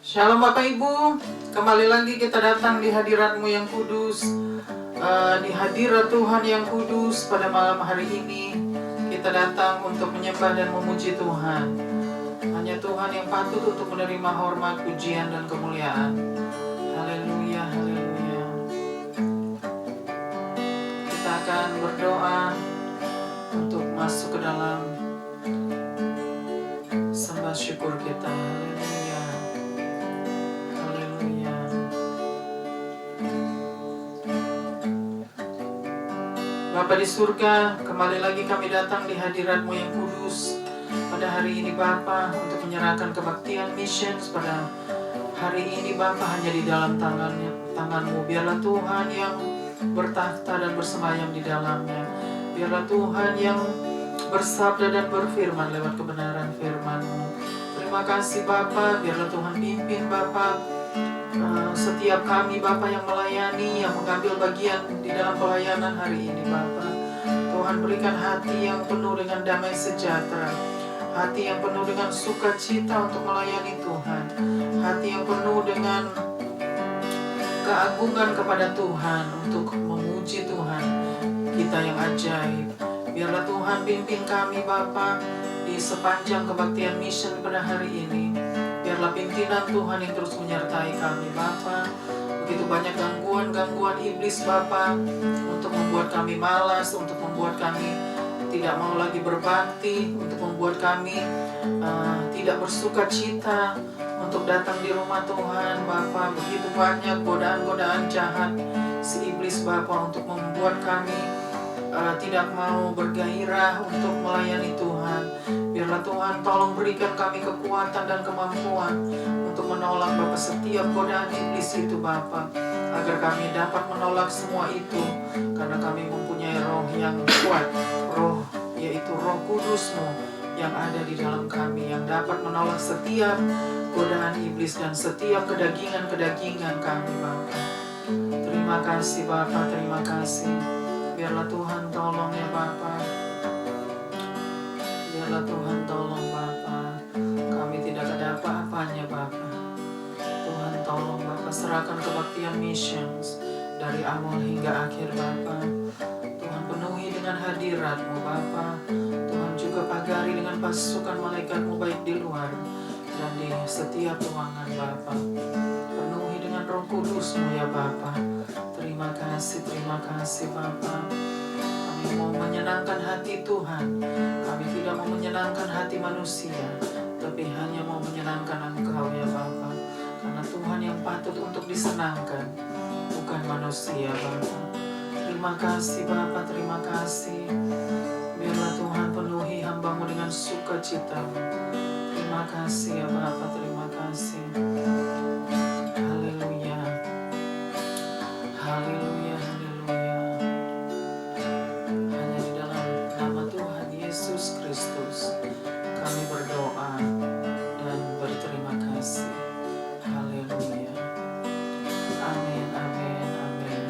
Shalom Bapak Ibu, kembali lagi kita datang di hadirat-Mu yang kudus, di hadirat Tuhan yang kudus pada malam hari ini. Kita datang untuk menyembah dan memuji Tuhan. Hanya Tuhan yang patut untuk menerima hormat, pujian, dan kemuliaan. Haleluya, haleluya. Kita akan berdoa untuk masuk ke dalam sembah syukur kita. Haleluya. Haleluya. Bapa di surga, kembali lagi kami datang di hadirat-Mu yang kudus pada hari ini Bapa, untuk menyerahkan kebaktian missions pada hari ini Bapa, hanya di dalam tangan-Mu. Biarlah Tuhan yang bertakhta dan bersemayam di dalamnya. Biarlah Tuhan yang bersabda dan berfirman lewat kebenaran firman-Mu. Terima kasih Bapa, biarlah Tuhan pimpin Bapa setiap kami Bapa yang melayani, yang mengambil bagian di dalam pelayanan hari ini Bapa. Tuhan berikan hati yang penuh dengan damai sejahtera, hati yang penuh dengan sukacita untuk melayani Tuhan, hati yang penuh dengan keagungan kepada Tuhan untuk memuji Tuhan kita yang ajaib. Biarlah Tuhan pimpin kami Bapa di sepanjang kebaktian mission pada hari ini. Biarlah pimpinan Tuhan yang terus menyertai kami Bapa. Begitu banyak gangguan-gangguan iblis Bapa, untuk membuat kami malas, untuk membuat kami tidak mau lagi berbakti, untuk membuat kami tidak bersuka cita untuk datang di rumah Tuhan Bapa. Begitu banyak godaan-godaan jahat si iblis Bapa untuk membuat kami tidak mau bergairah untuk melayani Tuhan. Biarlah Tuhan tolong berikan kami kekuatan dan kemampuan untuk menolak Bapa setiap godaan iblis itu Bapa, agar kami dapat menolak semua itu, karena kami mempunyai roh yang kuat, roh yaitu Roh Kudus-Mu yang ada di dalam kami, yang dapat menolak setiap godaan iblis dan setiap kedagingan-kedagingan kami Bapa. Terima kasih Bapa, terima kasih. Biarlah Tuhan tolong ya Bapa. Biarlah Tuhan tolong Bapa. Kami tidak ada apa-apanya Bapa. Tuhan tolong Bapa, serahkan kebaktian missions dari awal hingga akhir Bapa. Tuhan penuhi dengan hadirat-Mu Bapa. Tuhan juga pagari dengan pasukan malaikat-Mu baik di luar dan di setiap ruangan Bapa. Penuhi dengan Roh Kudus-Mu ya Bapa. Terima kasih Bapa. Kami mau menyenangkan hati Tuhan. Kami tidak mau menyenangkan hati manusia, tapi hanya mau menyenangkan Engkau ya Bapa. Karena Tuhan yang patut untuk disenangkan, bukan manusia Bapa. Terima kasih Bapa, terima kasih. Biarlah Tuhan penuhi hamba-Mu dengan sukacita-Mu. Terima kasih ya Bapa, terima kasih. Haleluya. Haleluya, haleluya. Hanya di dalam nama Tuhan Yesus Kristus kami berdoa dan berterima kasih. Haleluya. Amin, amin, amin.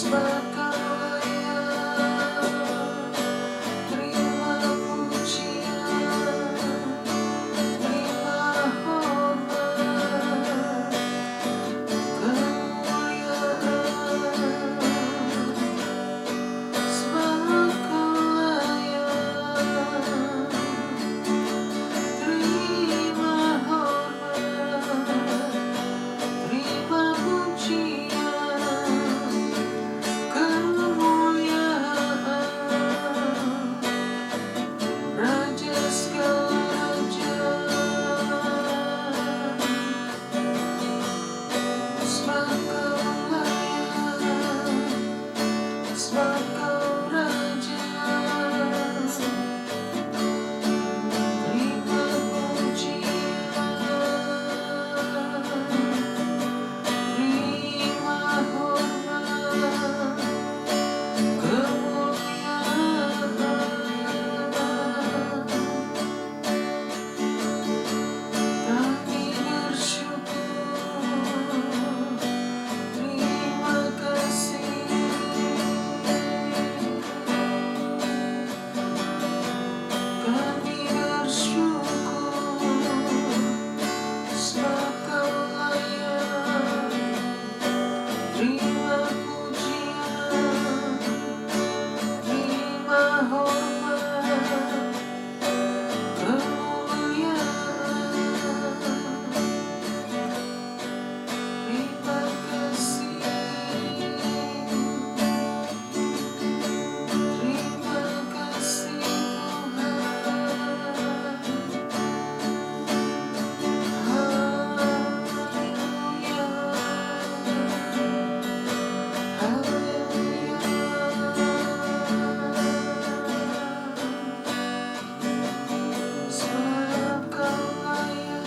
Sebab Kau layak, terima pujian, terima hormat, kemuliaan. Sebab Kau layak, terima hormat, terima pujian, kemuliaan. Raja segala raja, sebab Kau layak, sebab Kau raja, terima pujian, terima hormat, kemuliaan. Kami bersyukur, terima kasih. Kami bersyukur, sebab Kau layak, terima pujian, terima hormat, kemuliaan. Terima kasih, terima kasih Tuhan. Haleluya, haleluya. Sebab Kau layak.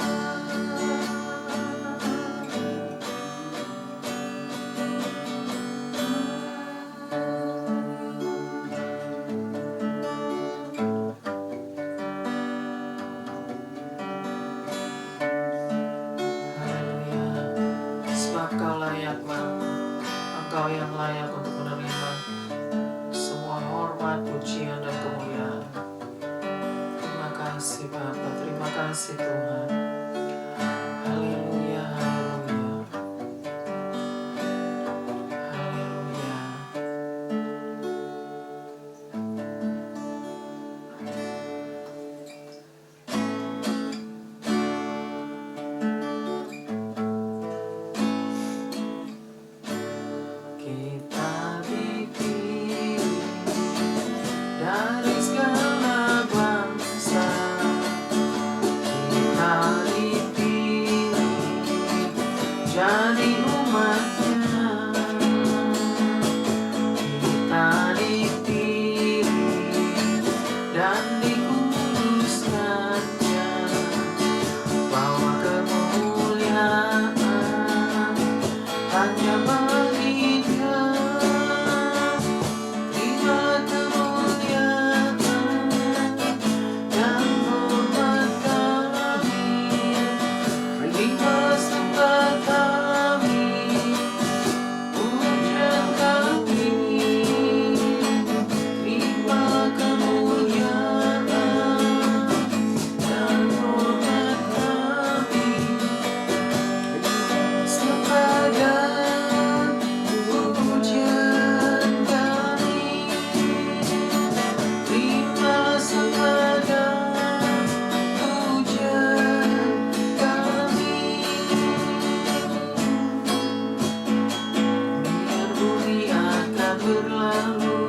Haleluya. Sebab Kau layak, Bapa. Engkau yang layak untuk menerima semua hormat, pujian, dan kemuliaan. Terima kasih Bapa, terima kasih Tuhan. Haleluya, haleluya, haleluya. Kita dipilih dari segala bangsa, kita dipilih jadi umat-Nya, kita dipilih dan dikuduskan-Nya, bawa kemuliaan hanya bagi Dia. Terima kemuliaan dan hormat kami, terima sembah kami, pujian kami. Terima kemuliaan dan hormat kami, sembah dan pujian kami. Terima sembah dan pujian kami. Biar bumi akan berlalu,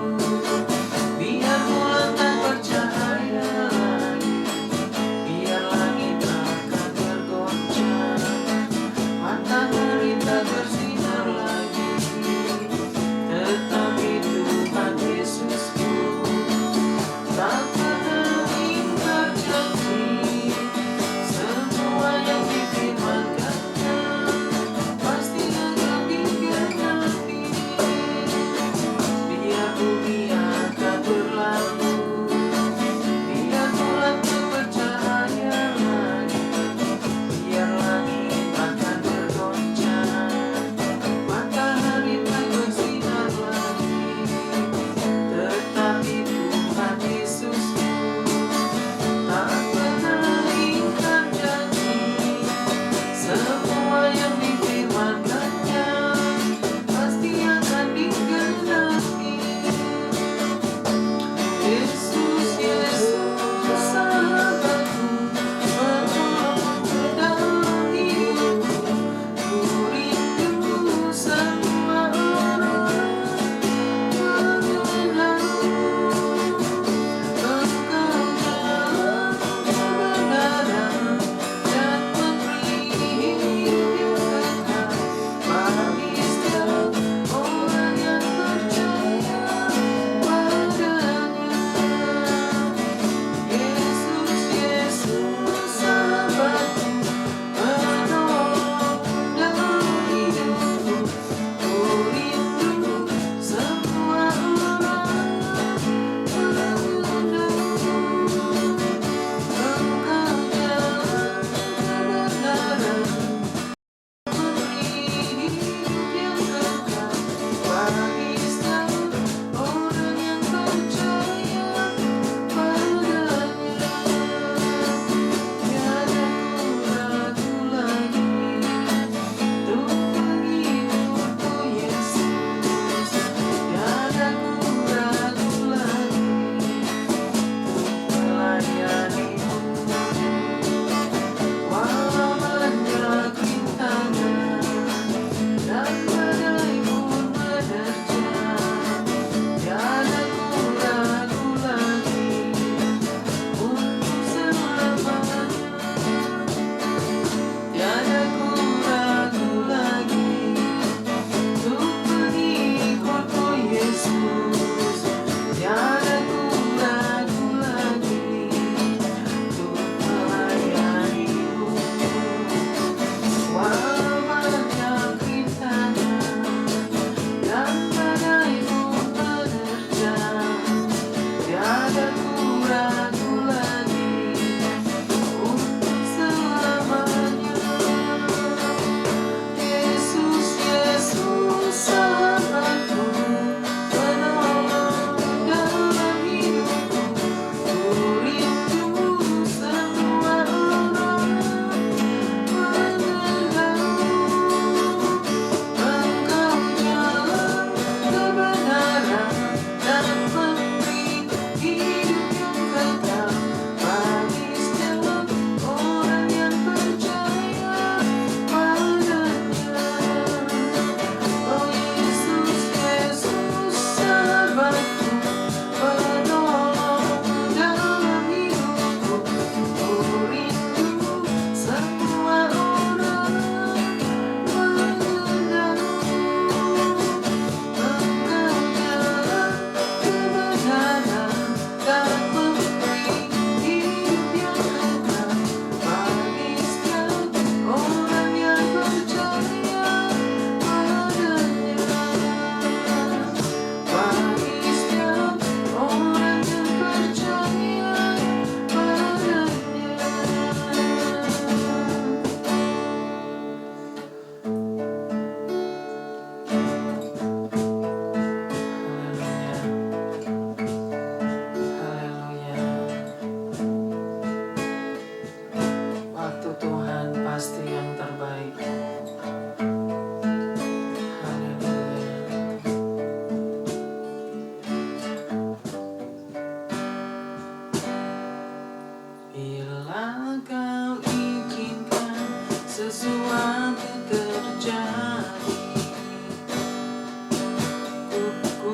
biar bulan tak bercahaya lagi, biar langit akan bergoncang, matahari tak bersinar lagi, tetapi Tuhan Yesusku tak pernah ingkar janji. Semua yang difirmankan pasti akan digenapi.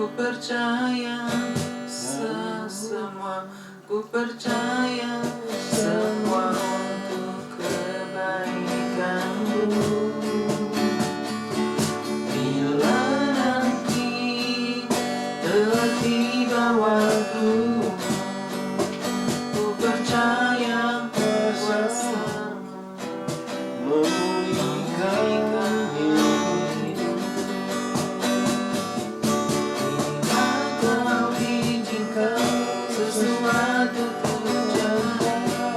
ku percaya semua, ku percaya semua untuk kebaikanmu. Bila nanti telah tiba waktu, ku percaya kuasamu memulihkan hidup. Bila kau izinkan sesuatu terjadi,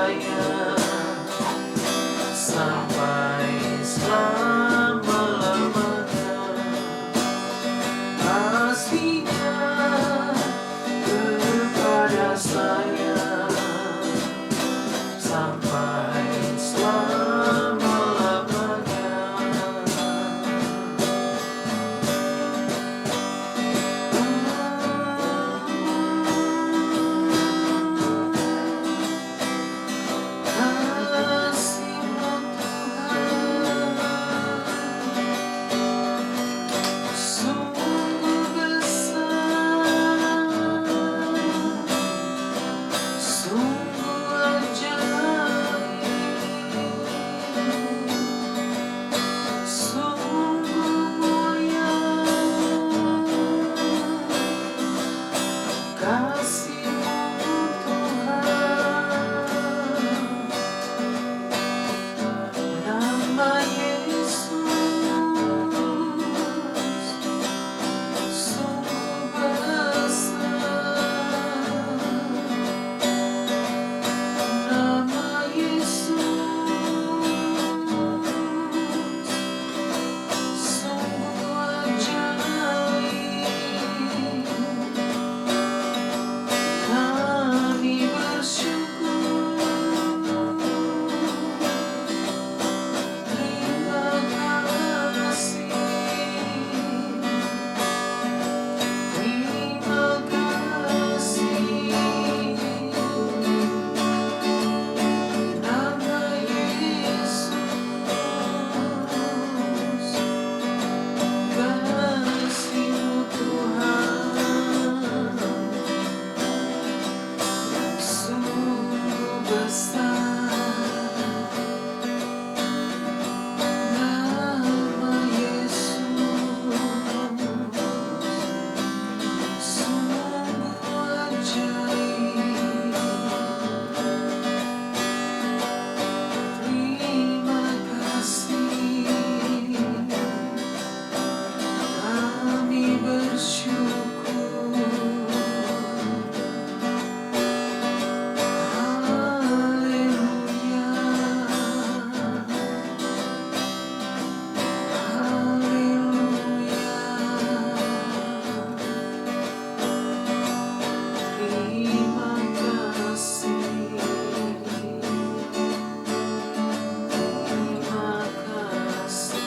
jaya sampai selama-lamanya. Kasih-Nya kepada saya sampai selama-lamanya. Kasih-Mu Tuhan sungguh besar, sungguh ajaib, sungguh mulia. Kasih-Mu Tuhan, nama Yesus sungguh besar, nama Yesus sungguh ajaib. Kami bersyukur, terima kasih, terima kasih. Nama Yesus, kasih-Mu Tuhan sungguh besar, nama Yesus sungguh ajaib. Terima kasih, kami bersyukur. Haleluya, haleluya. Terima kasih, terima kasih.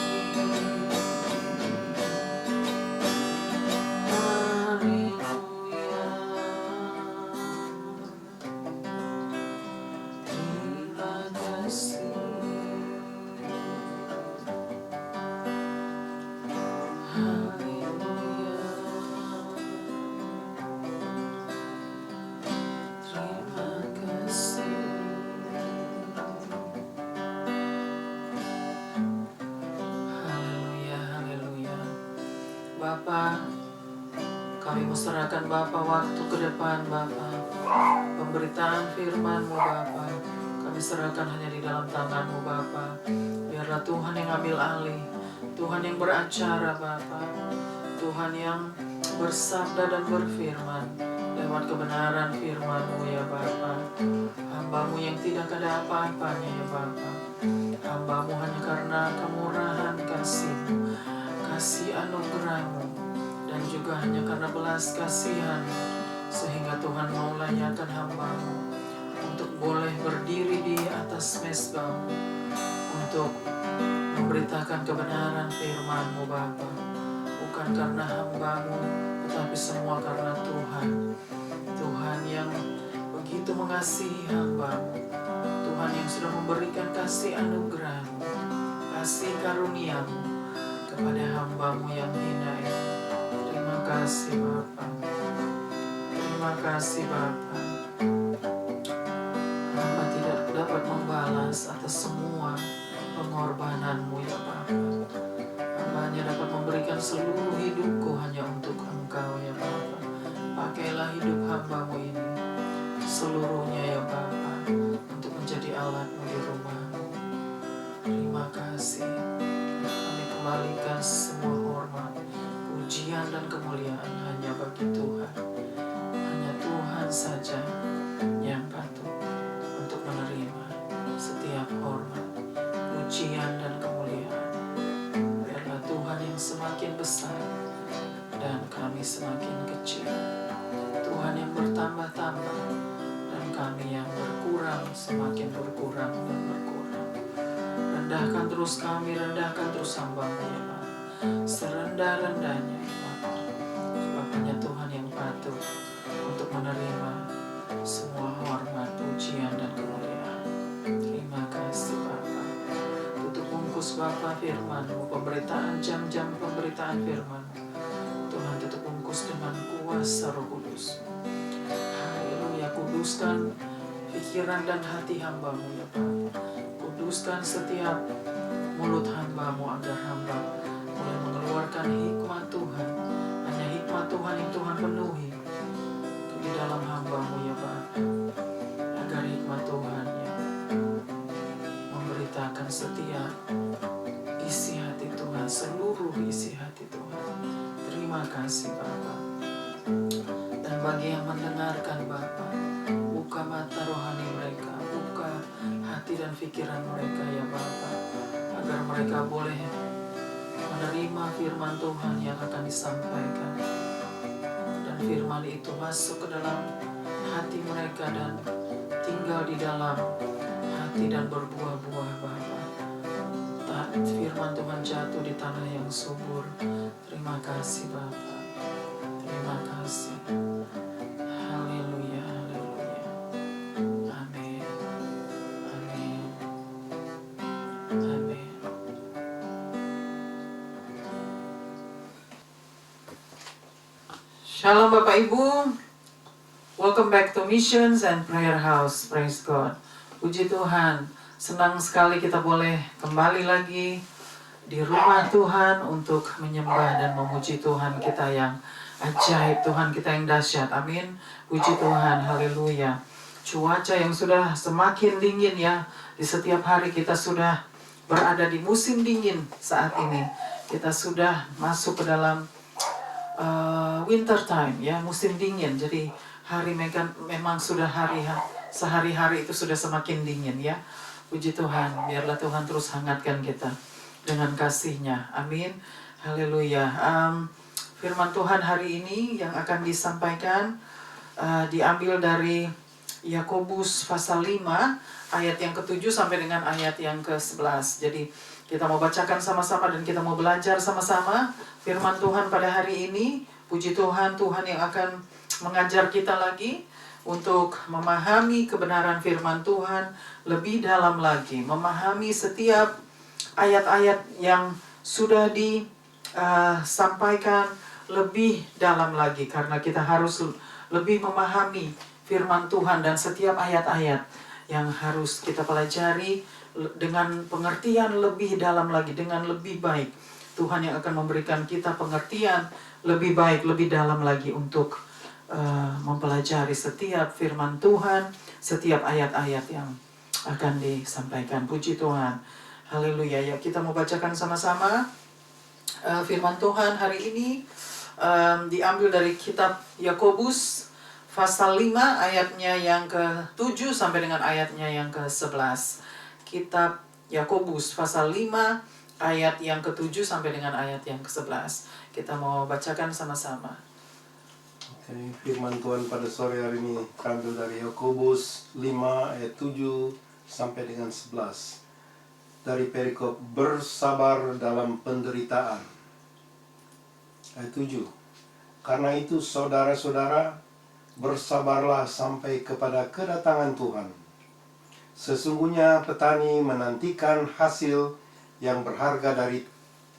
Haleluya, terima kasih. Haleluya, terima kasih. Haleluya, haleluya. Bapa, kami mau serahkan Bapa waktu ke depan Bapa. Pemberitaan firman-Mu Bapa, kami serahkan hanya di dalam tangan-Mu Bapa. Biarlah Tuhan yang ambil alih, Tuhan yang beracara Bapa, Tuhan yang bersabda dan berfirman lewat kebenaran firman-Mu ya Bapa. Hamba-Mu yang tidak ada apa-apanya ya Bapa, hamba-Mu hanya karena kemurahan kasih-Mu, kasih anugerah-Mu, dan juga hanya karena belas kasihan, sehingga Tuhan mau layakan hamba-Mu untuk boleh berdiri di atas mezbah-Mu, untuk memberitakan kebenaran firman-Mu Bapa. Bukan karena hamba-Mu, tetapi semua karena Tuhan. Tuhan yang begitu mengasihi hamba-Mu, Tuhan yang sudah memberikan kasih anugerah-Mu, kasih karunia-Mu kepada hamba-Mu yang hina ini. Terima kasih Bapa, terima kasih Bapa. Hamba tidak dapat membalas atas semua pengorbanan-Mu ya Bapa. Hamba hanya dapat memberikan seluruh hidupku hanya untuk Engkau ya Bapa. Pakailah hidup hamba-Mu ini seluruhnya ya Bapa, untuk menjadi alat-Mu di rumah-Mu. Terima kasih. Kami kembalikan semua hormat, pujian dan kemuliaan hanya bagi Tuhan. Hanya Tuhan saja yang patut untuk menerima. semakin berkurang dan berkurang. Rendahkan terus kami, rendahkan terus hamba-Mu ya Bapa, serendah-rendahnya ya Bapa. Sebab hanya Tuhan yang patut untuk menerima semua hormat, pujian, dan kemuliaan. Terima kasih Bapa. Tutup bungkus Bapa firman-Mu, pemberitaan jam-jam pemberitaan firman-Mu. Tuhan tutup bungkus dengan kuasa Roh Kudus. Haleluya, kuduskan pikiran dan hati hamba-Mu ya Bapa. Kuduskan setiap mulut hamba-Mu agar hamba mulai mengeluarkan hikmat Tuhan. Hanya hikmat Tuhan yang Tuhan penuhi di dalam hamba-Mu ya Bapa. Agar hikmat Tuhan ya memberitakan setiap isi hati Tuhan, seluruh isi hati Tuhan. Terima kasih Bapa. Dan bagi yang mendengarkan Bapa, buka mata rohani mereka, buka hati dan pikiran mereka ya Bapa, agar mereka boleh menerima firman Tuhan yang akan disampaikan. Dan firman itu masuk ke dalam hati mereka dan tinggal di dalam hati dan berbuah-buah Bapa. Firman Tuhan jatuh di tanah yang subur. Terima kasih Bapa. Terima kasih. Haleluya, haleluya. Amin. Amin. Amin. Shalom Bapak Ibu. Welcome back to Missions and Prayer House. Praise God. Puji Tuhan. Senang sekali kita boleh kembali lagi di rumah Tuhan untuk menyembah dan memuji Tuhan kita yang ajaib, Tuhan kita yang dahsyat. Amin. Puji Tuhan. Haleluya. Cuaca yang sudah semakin dingin ya. Di setiap hari kita sudah berada di musim dingin saat ini. Kita sudah masuk ke dalam winter time ya, musim dingin. Jadi hari memang sudah sehari-hari itu sudah semakin dingin ya. Puji Tuhan, biarlah Tuhan terus hangatkan kita dengan kasih-Nya. Amin. Haleluya. Firman Tuhan hari ini yang akan disampaikan diambil dari Yakobus pasal 5 ayat yang ke-7 sampai dengan ayat yang ke-11. Jadi kita mau bacakan sama-sama dan kita mau belajar sama-sama firman Tuhan pada hari ini. Puji Tuhan, Tuhan yang akan mengajar kita lagi untuk memahami kebenaran firman Tuhan lebih dalam lagi, memahami setiap ayat-ayat yang sudah disampaikan lebih dalam lagi, karena kita harus lebih memahami firman Tuhan dan setiap ayat-ayat yang harus kita pelajari dengan pengertian lebih dalam lagi, dengan lebih baik. Tuhan yang akan memberikan kita pengertian lebih baik, lebih dalam lagi untuk mempelajari setiap firman Tuhan, setiap ayat-ayat yang akan disampaikan. Puji Tuhan. Haleluya. Ya, kita mau bacakan sama-sama firman Tuhan hari ini diambil dari kitab Yakobus pasal 5 ayatnya yang ke-7 sampai dengan ayatnya yang ke-11. Kitab Yakobus pasal 5 ayat yang ke-7 sampai dengan ayat yang ke-11. Kita mau bacakan sama-sama. Firman Tuhan pada sore hari ini terambil dari Yakobus 5 ayat 7 sampai dengan 11. Dari perikop bersabar dalam penderitaan. Ayat 7. Karena itu saudara-saudara, bersabarlah sampai kepada kedatangan Tuhan. Sesungguhnya petani menantikan hasil yang berharga dari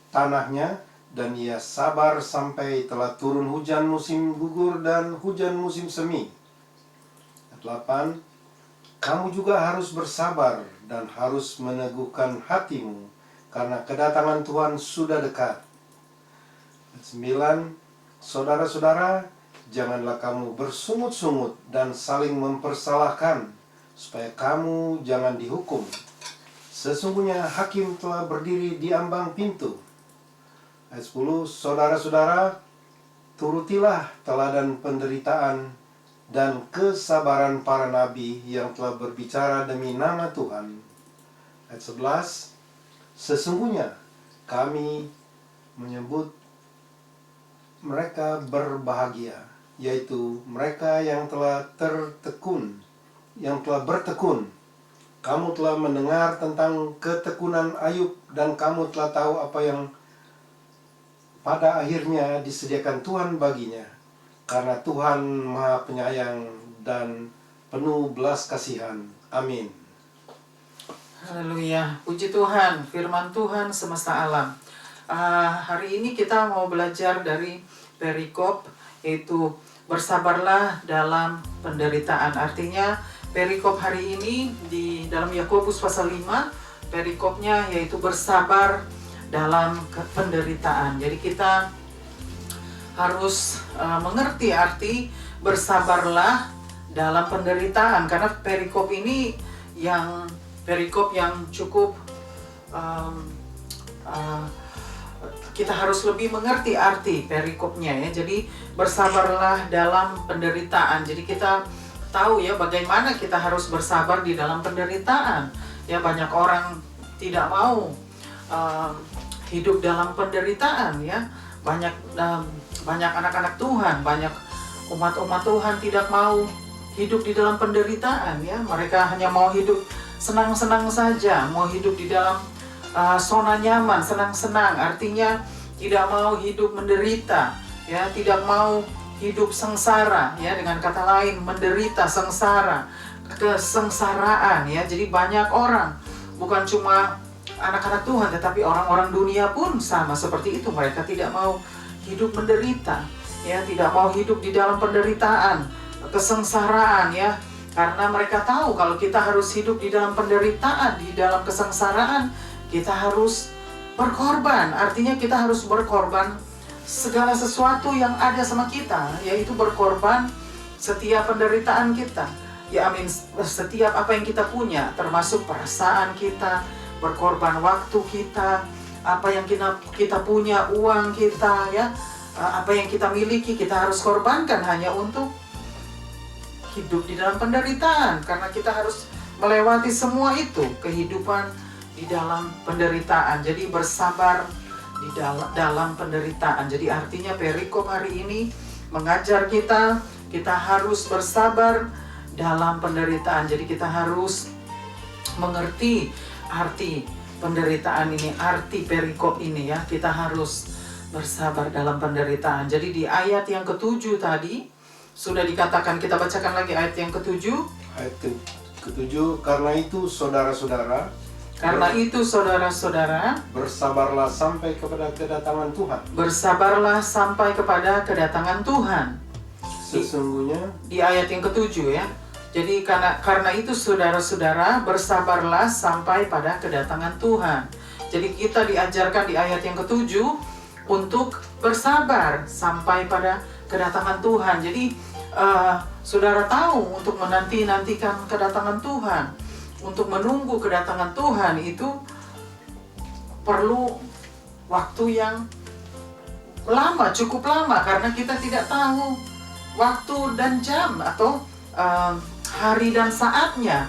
tanahnya, dan ia sabar sampai telah turun hujan musim gugur dan hujan musim semi. Ayat 8. Kamu juga harus bersabar dan harus meneguhkan hatimu, karena kedatangan Tuhan sudah dekat. Ayat 9. Saudara-saudara, janganlah kamu bersungut-sungut dan saling mempersalahkan, supaya kamu jangan dihukum. Sesungguhnya hakim telah berdiri di ambang pintu. Ayat 10. Saudara-saudara, turutilah teladan penderitaan dan kesabaran para nabi yang telah berbicara demi nama Tuhan. Ayat 11. Sesungguhnya kami menyebut mereka berbahagia, yaitu mereka yang telah bertekun Kamu telah mendengar tentang ketekunan Ayub dan kamu telah tahu apa yang pada akhirnya disediakan Tuhan baginya. Karena Tuhan Maha Penyayang dan penuh belas kasihan. Amin. Haleluya, puji Tuhan, firman Tuhan semesta alam. Hari ini kita mau belajar dari perikop, yaitu bersabarlah dalam penderitaan. Artinya perikop hari ini di dalam Yakobus pasal 5, perikopnya yaitu bersabar dalam penderitaan. Jadi kita harus mengerti arti bersabarlah dalam penderitaan, karena perikop ini perikop yang cukup kita harus lebih mengerti arti perikopnya ya. Jadi bersabarlah dalam penderitaan. Jadi kita tahu ya bagaimana kita harus bersabar di dalam penderitaan. Ya, banyak orang tidak mau hidup dalam penderitaan ya. Banyak anak-anak Tuhan, banyak umat-umat Tuhan tidak mau hidup di dalam penderitaan ya. Mereka hanya mau hidup senang-senang saja, mau hidup di dalam zona nyaman, senang-senang. Artinya tidak mau hidup menderita ya, tidak mau hidup sengsara ya. Dengan kata lain, menderita, sengsara, kesengsaraan ya. Jadi banyak orang, bukan cuma anak-anak Tuhan, tetapi orang-orang dunia pun sama seperti itu. Mereka tidak mau hidup menderita ya, tidak mau hidup di dalam penderitaan, kesengsaraan ya. Karena mereka tahu kalau kita harus hidup di dalam penderitaan, di dalam kesengsaraan, kita harus berkorban. Artinya kita harus berkorban segala sesuatu yang ada sama kita, yaitu berkorban setiap penderitaan kita. Ya amin, setiap apa yang kita punya, termasuk perasaan kita, berkorban waktu kita, apa yang kita punya, uang kita ya, apa yang kita miliki, kita harus korbankan hanya untuk hidup di dalam penderitaan, karena kita harus melewati semua itu, kehidupan di dalam penderitaan. Jadi bersabar di dalam penderitaan. Jadi artinya perikop hari ini mengajar kita harus bersabar dalam penderitaan. Jadi kita harus mengerti arti penderitaan ini, arti perikop ini ya. Kita harus bersabar dalam penderitaan. Jadi di ayat yang ke-7 tadi sudah dikatakan, kita bacakan lagi ayat yang ke-7. Ayat ke-7, karena itu saudara-saudara, bersabarlah sampai kepada kedatangan Tuhan. Bersabarlah sampai kepada kedatangan Tuhan. Sesungguhnya Di ayat yang ke-7 ya. Jadi karena itu saudara-saudara, bersabarlah sampai pada kedatangan Tuhan. Jadi kita diajarkan di ayat yang ke-7 untuk bersabar sampai pada kedatangan Tuhan. Jadi saudara tahu, untuk menantikan kedatangan Tuhan, untuk menunggu kedatangan Tuhan itu perlu waktu yang lama, cukup lama, karena kita tidak tahu waktu dan jam atau hari dan saatnya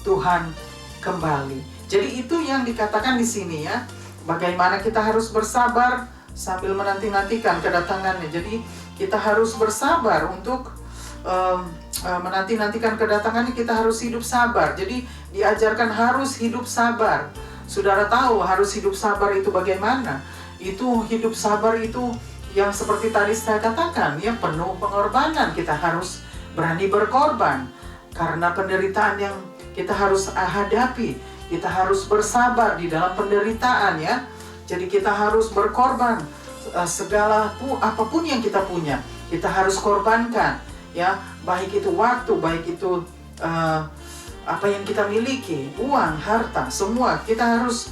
Tuhan kembali. Jadi itu yang dikatakan di sini ya, bagaimana kita harus bersabar sambil menantikan kedatangannya. Jadi kita harus bersabar untuk menantikan kedatangannya. Kita harus hidup sabar. Jadi diajarkan harus hidup sabar. Saudara tahu harus hidup sabar itu bagaimana? Itu hidup sabar itu yang seperti tadi saya katakan ya, penuh pengorbanan. Kita harus berani berkorban karena penderitaan yang kita harus hadapi. Kita harus bersabar di dalam penderitaan ya. Jadi kita harus berkorban segala apapun yang kita punya, kita harus korbankan ya, baik itu waktu, baik itu apa yang kita miliki, uang, harta, semua kita harus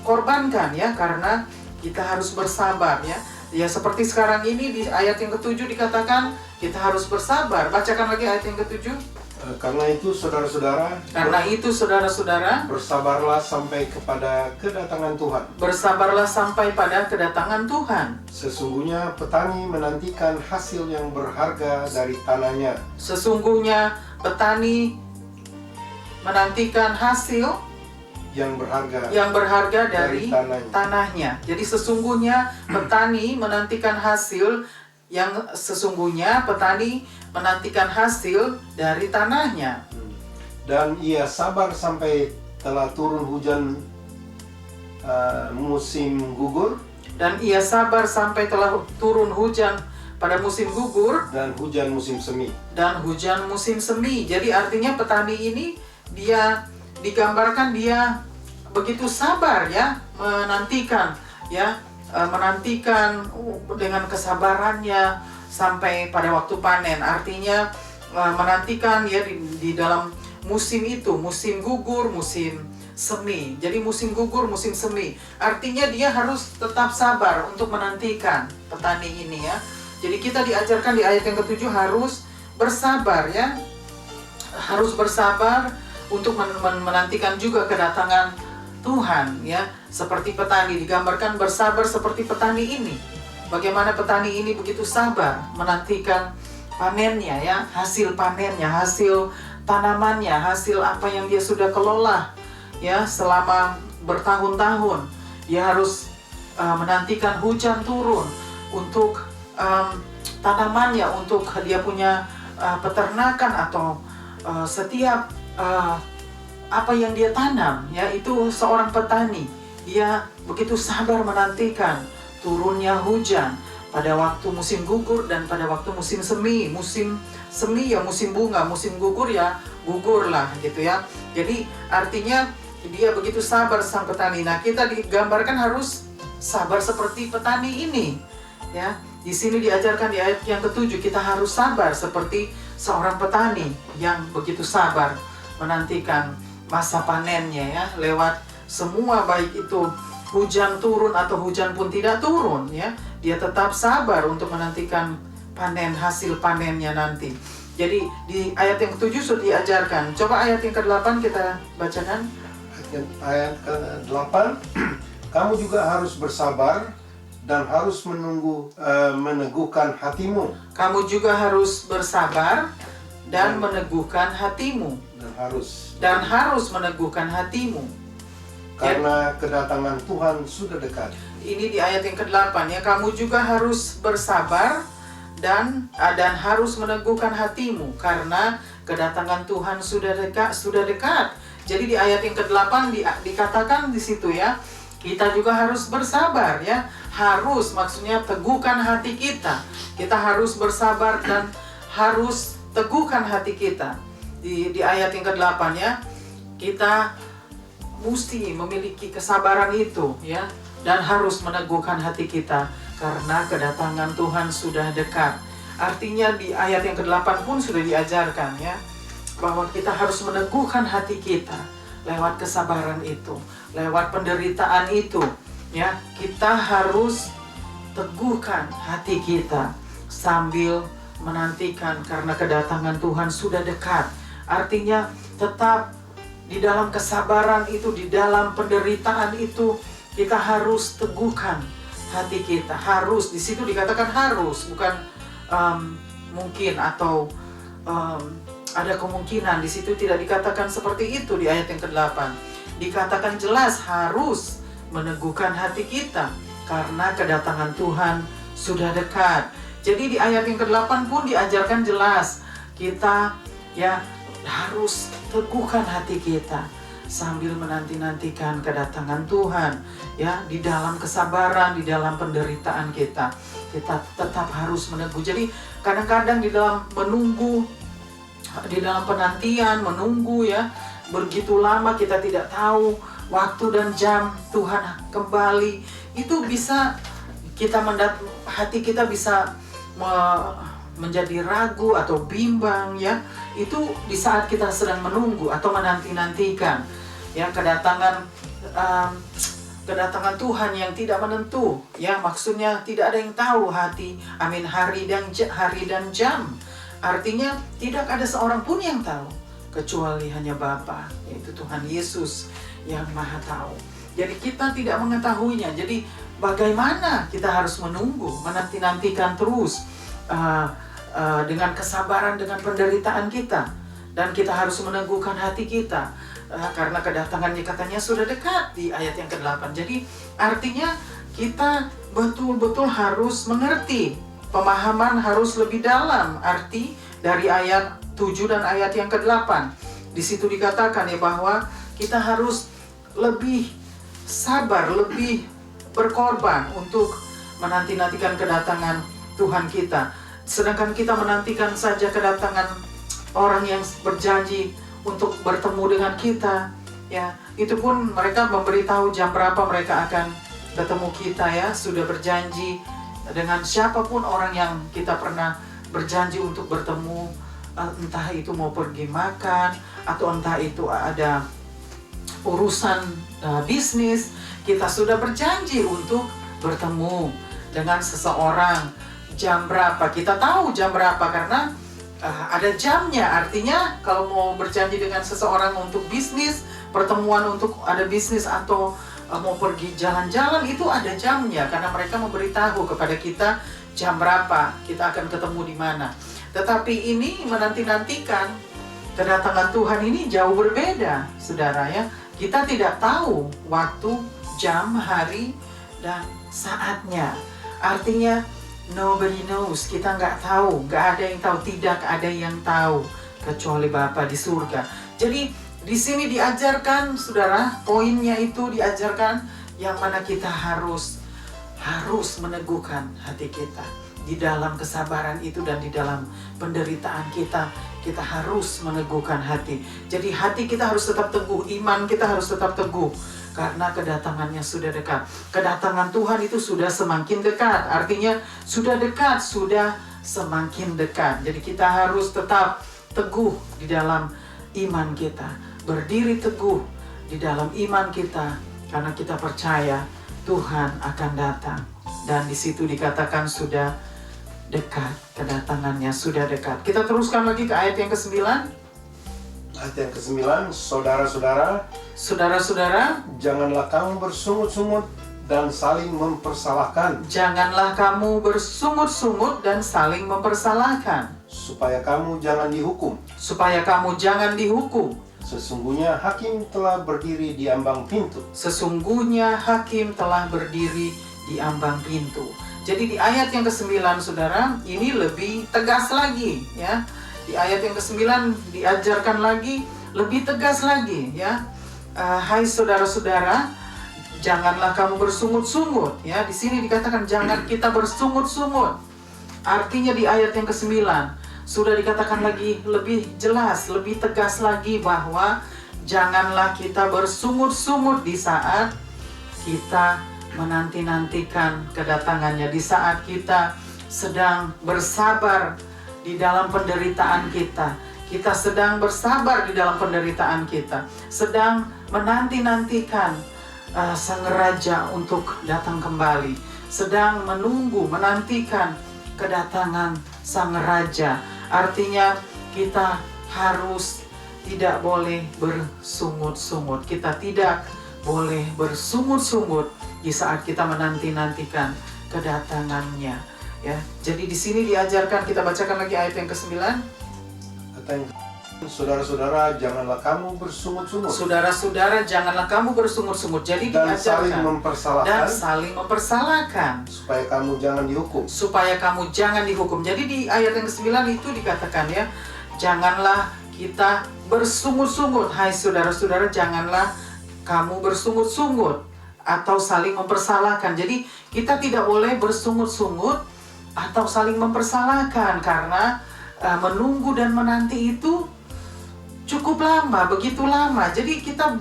korbankan ya, karena kita harus bersabar ya. Ya seperti sekarang ini di ayat yang ke-7 dikatakan kita harus bersabar. Bacakan lagi ayat yang ke-7. Karena itu saudara-saudara, bersabarlah sampai kepada kedatangan Tuhan. Bersabarlah sampai pada kedatangan Tuhan. Sesungguhnya petani menantikan hasil yang berharga dari tanahnya. Sesungguhnya petani menantikan hasil yang berharga dari tanahnya. Jadi sesungguhnya petani menantikan hasil petani menantikan hasil dari tanahnya. Dan ia sabar sampai telah turun hujan musim gugur Dan ia sabar sampai telah turun hujan pada musim gugur dan hujan musim semi. dan hujan musim semi. Jadi artinya petani ini dia digambarkan dia begitu sabar ya, menantikan ya, menantikan dengan kesabarannya sampai pada waktu panen. Artinya menantikan ya di dalam musim itu, musim gugur, musim semi. Jadi musim gugur, musim semi. Artinya dia harus tetap sabar untuk menantikan petani ini ya. Jadi kita diajarkan di ayat yang ke-7 harus bersabar ya. Harus bersabar untuk menantikan juga kedatangan Tuhan ya. Seperti petani digambarkan bersabar seperti petani ini. Bagaimana petani ini begitu sabar menantikan panennya ya, hasil panennya, hasil tanamannya, hasil apa yang dia sudah kelola ya selama bertahun-tahun. Dia harus menantikan hujan turun untuk tanamannya, untuk dia punya peternakan atau setiap apa yang dia tanam ya. Itu seorang petani, dia begitu sabar menantikan turunnya hujan pada waktu musim gugur dan pada waktu musim semi. Musim semi ya musim bunga, musim gugur ya gugurlah gitu ya. Jadi artinya dia begitu sabar sang petani. Nah, kita digambarkan harus sabar seperti petani ini ya. Di sini diajarkan di ayat yang ke-7 kita harus sabar seperti seorang petani yang begitu sabar menantikan masa panennya ya, lewat semua, baik itu hujan turun atau hujan pun tidak turun ya. Dia tetap sabar untuk menantikan panen, hasil panennya nanti. Jadi di ayat yang ke-7 sudah diajarkan. Coba ayat yang ke-8 kita bacakan. Ayat ke-8, kamu juga harus bersabar dan harus meneguhkan hatimu. Kamu juga harus bersabar dan meneguhkan hatimu. Dan harus meneguhkan hatimu. Karena kedatangan Tuhan sudah dekat. Ini di ayat yang ke-8 ya, kamu juga harus bersabar dan harus meneguhkan hatimu karena kedatangan Tuhan sudah dekat. Jadi di ayat yang ke-8 dikatakan di situ ya, kita juga harus bersabar ya. Harus maksudnya teguhkan hati kita. Kita harus bersabar dan harus teguhkan hati kita. Di ayat yang ke-8 ya, kita mesti memiliki kesabaran itu ya, dan harus meneguhkan hati kita karena kedatangan Tuhan sudah dekat. Artinya di ayat yang ke-8 pun sudah diajarkan ya, bahwa kita harus meneguhkan hati kita lewat kesabaran itu, lewat penderitaan itu ya. Kita harus teguhkan hati kita sambil menantikan karena kedatangan Tuhan sudah dekat. Artinya tetap di dalam kesabaran itu, di dalam penderitaan itu, kita harus teguhkan hati kita. Harus, di situ dikatakan harus, bukan mungkin atau ada kemungkinan. Di situ tidak dikatakan seperti itu di ayat yang ke-8. Dikatakan jelas harus meneguhkan hati kita karena kedatangan Tuhan sudah dekat. Jadi di ayat yang ke-8 pun diajarkan jelas kita ya harus teguhkan hati kita sambil menanti-nantikan kedatangan Tuhan ya, di dalam kesabaran, di dalam penderitaan kita tetap harus meneguh. Jadi kadang-kadang di dalam menunggu, di dalam penantian menunggu ya, begitu lama kita tidak tahu waktu dan jam Tuhan kembali, itu bisa kita hati kita bisa menjadi ragu atau bimbang ya. Itu di saat kita sedang menunggu atau menanti-nantikan ya kedatangan Tuhan yang tidak menentu ya. Maksudnya tidak ada yang tahu hari dan jam. Artinya tidak ada seorang pun yang tahu kecuali hanya Bapa, yaitu Tuhan Yesus yang Maha Tahu. Jadi kita tidak mengetahuinya. Jadi bagaimana kita harus menunggu, menanti-nantikan terus dengan kesabaran, dengan penderitaan kita, dan kita harus meneguhkan hati kita karena kedatangannya katanya sudah dekat di ayat yang ke-8. Jadi artinya kita betul-betul harus mengerti, pemahaman harus lebih dalam arti dari ayat 7 dan ayat yang ke-8. di situ dikatakan ya bahwa kita harus lebih sabar, lebih berkorban untuk menanti-nantikan kedatangan Tuhan kita. Sedangkan kita menantikan saja kedatangan orang yang berjanji untuk bertemu dengan kita, ya, itu pun mereka memberitahu jam berapa mereka akan ketemu kita, ya, sudah berjanji dengan siapapun orang yang kita pernah berjanji untuk bertemu, entah itu mau pergi makan atau entah itu ada urusan bisnis, kita sudah berjanji untuk bertemu dengan seseorang. Jam berapa? Kita tahu jam berapa karena ada jamnya. Artinya kalau mau berjanji dengan seseorang untuk bisnis, pertemuan untuk ada bisnis atau mau pergi jalan-jalan, itu ada jamnya karena mereka memberitahu kepada kita jam berapa kita akan ketemu di mana. Tetapi ini menanti-nantikan kedatangan Tuhan ini jauh berbeda, saudara, ya. Kita tidak tahu waktu, jam, hari, dan saatnya. Artinya nobody knows, kita nggak tahu, nggak ada yang tahu, tidak ada yang tahu kecuali Bapa di surga. Jadi di sini diajarkan, saudara, poinnya itu diajarkan yang mana kita harus meneguhkan hati kita di dalam kesabaran itu dan di dalam penderitaan kita. Kita harus meneguhkan hati. Jadi hati kita harus tetap teguh, iman kita harus tetap teguh karena kedatangannya sudah dekat. Kedatangan Tuhan itu sudah semakin dekat. Artinya sudah dekat, sudah semakin dekat. Jadi kita harus tetap teguh di dalam iman kita. Berdiri teguh di dalam iman kita karena kita percaya Tuhan akan datang. Dan di situ dikatakan sudah dekat, kedatangannya sudah dekat. Kita teruskan lagi ke ayat yang ke-9. Ayat yang ke-9, saudara-saudara, janganlah kamu bersungut-sungut dan saling mempersalahkan. Janganlah kamu bersungut-sungut dan saling mempersalahkan. Supaya kamu jangan dihukum. Supaya kamu jangan dihukum. Sesungguhnya hakim telah berdiri di ambang pintu. Sesungguhnya hakim telah berdiri di ambang pintu. Jadi di ayat yang ke-9, saudara, ini lebih tegas lagi, ya. Di ayat yang ke-9 diajarkan lagi, lebih tegas lagi, ya. Hai saudara-saudara, janganlah kamu bersungut-sungut, ya. Di sini dikatakan jangan kita bersungut-sungut. Artinya di ayat yang ke-9 sudah dikatakan lagi lebih jelas, lebih tegas lagi bahwa janganlah kita bersungut-sungut di saat kita menanti-nantikan kedatangannya, di saat kita sedang bersabar di dalam penderitaan kita. Kita sedang bersabar di dalam penderitaan kita, sedang menanti-nantikan Sang Raja untuk datang kembali, sedang menunggu, menantikan kedatangan Sang Raja. Artinya kita harus tidak boleh bersungut-sungut. Kita tidak boleh bersungut-sungut di saat kita menanti-nantikan kedatangannya, ya. Jadi di sini diajarkan, kita bacakan lagi ayat yang ke-9. Saudara-saudara, janganlah kamu bersungut-sungut. Saudara-saudara, janganlah kamu bersungut-sungut. Jadi dan diajarkan saling mempersalahkan. Supaya kamu jangan dihukum. Supaya kamu jangan dihukum. Jadi di ayat yang ke-9 itu dikatakan, ya, janganlah kita bersungut-sungut. Hai saudara-saudara, janganlah kamu bersungut-sungut atau saling mempersalahkan. Jadi kita tidak boleh bersungut-sungut atau saling mempersalahkan karena menunggu dan menanti itu cukup lama, begitu lama. Jadi kita,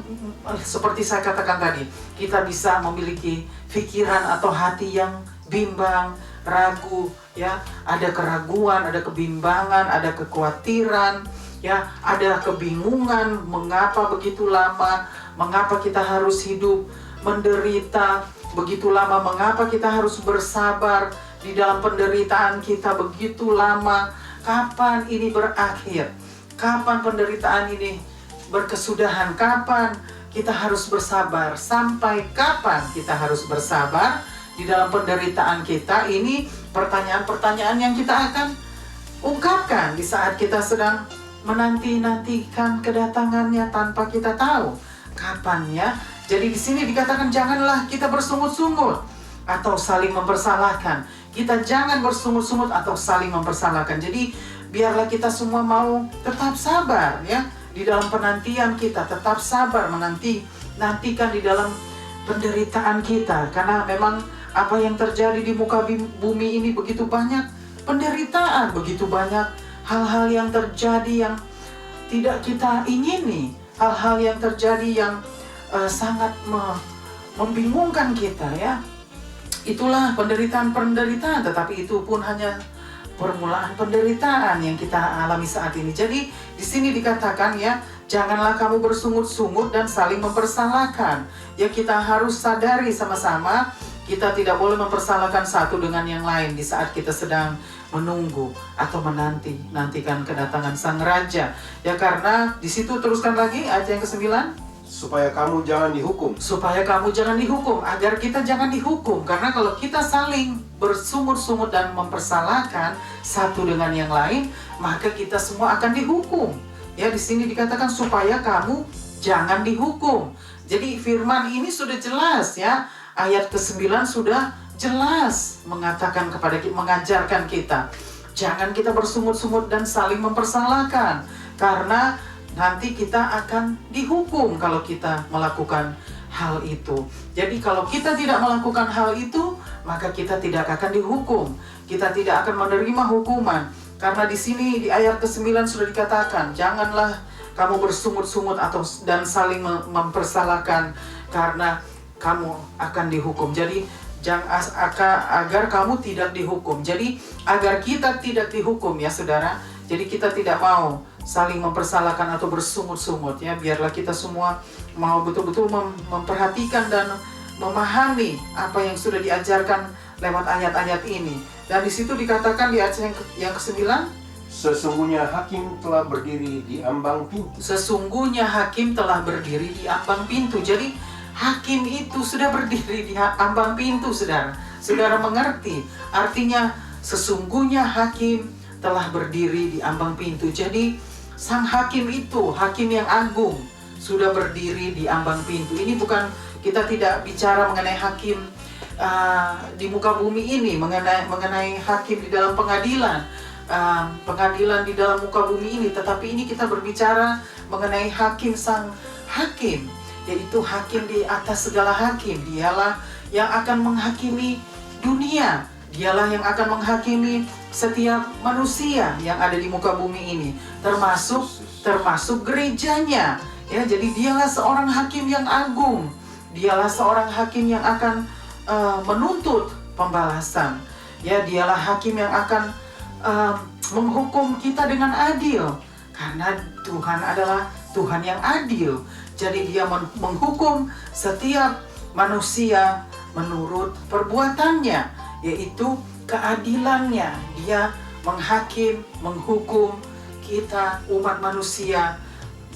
seperti saya katakan tadi, kita bisa memiliki pikiran atau hati yang bimbang, ragu, ya. Ada keraguan, ada kebimbangan, ada kekhawatiran, ya, ada kebingungan mengapa begitu lama, mengapa kita harus hidup menderita begitu lama, mengapa kita harus bersabar di dalam penderitaan kita begitu lama. Kapan ini berakhir? Kapan penderitaan ini berkesudahan? Kapan kita harus bersabar? Sampai kapan kita harus bersabar di dalam penderitaan kita? Ini pertanyaan-pertanyaan yang kita akan ungkapkan di saat kita sedang menanti-nantikan kedatangannya tanpa kita tahu kapannya. Jadi di sini dikatakan janganlah kita bersungut-sungut atau saling mempersalahkan. Kita jangan bersungut-sungut atau saling mempersalahkan. Jadi biarlah kita semua mau tetap sabar, ya. di dalam penantian kita, tetap sabar nantikan di dalam penderitaan kita. Karena memang apa yang terjadi di muka bumi ini begitu banyak penderitaan, begitu banyak hal-hal yang terjadi yang tidak kita ingini, hal-hal yang terjadi yang sangat membingungkan kita ya. Itulah penderitaan, tetapi itu pun hanya permulaan penderitaan yang kita alami saat ini. Jadi di sini dikatakan ya, janganlah kamu bersungut-sungut dan saling mempersalahkan. Ya, kita harus sadari sama-sama, kita tidak boleh mempersalahkan satu dengan yang lain di saat kita sedang menunggu atau nantikan kedatangan Sang Raja. Ya, karena di situ teruskan lagi ayat yang ke-9. Supaya kamu jangan dihukum. Supaya kamu jangan dihukum, agar kita jangan dihukum. Karena kalau kita saling bersungut-sungut dan mempersalahkan satu dengan yang lain, maka kita semua akan dihukum. Ya, di sini dikatakan supaya kamu jangan dihukum. Jadi firman ini sudah jelas ya. Ayat ke-9 sudah jelas mengatakan mengajarkan kita, jangan kita bersungut-sungut dan saling mempersalahkan, karena nanti kita akan dihukum kalau kita melakukan hal itu. Jadi kalau kita tidak melakukan hal itu, maka kita tidak akan dihukum. Kita tidak akan menerima hukuman. Karena di sini di ayat ke-9 sudah dikatakan, janganlah kamu bersungut-sungut dan saling mempersalahkan, karena kamu akan dihukum. Jadi agar kamu tidak dihukum. Jadi agar kita tidak dihukum ya saudara. Jadi kita tidak mau saling mempersalahkan atau bersungut-sungut ya. Biarlah kita semua mau betul-betul memperhatikan dan memahami apa yang sudah diajarkan lewat ayat-ayat ini. Dan di situ dikatakan di ayat yang ke-9, sesungguhnya hakim telah berdiri di ambang pintu. Sesungguhnya hakim telah berdiri di ambang pintu. Jadi hakim itu sudah berdiri di ambang pintu, saudara. Saudara mengerti? Artinya sesungguhnya hakim telah berdiri di ambang pintu. Jadi sang hakim itu, hakim yang agung, sudah berdiri di ambang pintu. Ini bukan, kita tidak bicara mengenai hakim di muka bumi ini, mengenai hakim di dalam pengadilan, pengadilan di dalam muka bumi ini. Tetapi ini kita berbicara mengenai hakim, sang hakim, yaitu hakim di atas segala hakim. Dialah yang akan menghakimi dunia. Dialah yang akan menghakimi setiap manusia yang ada di muka bumi ini, termasuk gerejanya. Ya, jadi dialah seorang hakim yang agung. Dialah seorang hakim yang akan menuntut pembalasan. Ya, dialah hakim yang akan menghukum kita dengan adil. Karena Tuhan adalah Tuhan yang adil. Jadi dia menghukum setiap manusia menurut perbuatannya, yaitu keadilannya. Dia menghukum kita umat manusia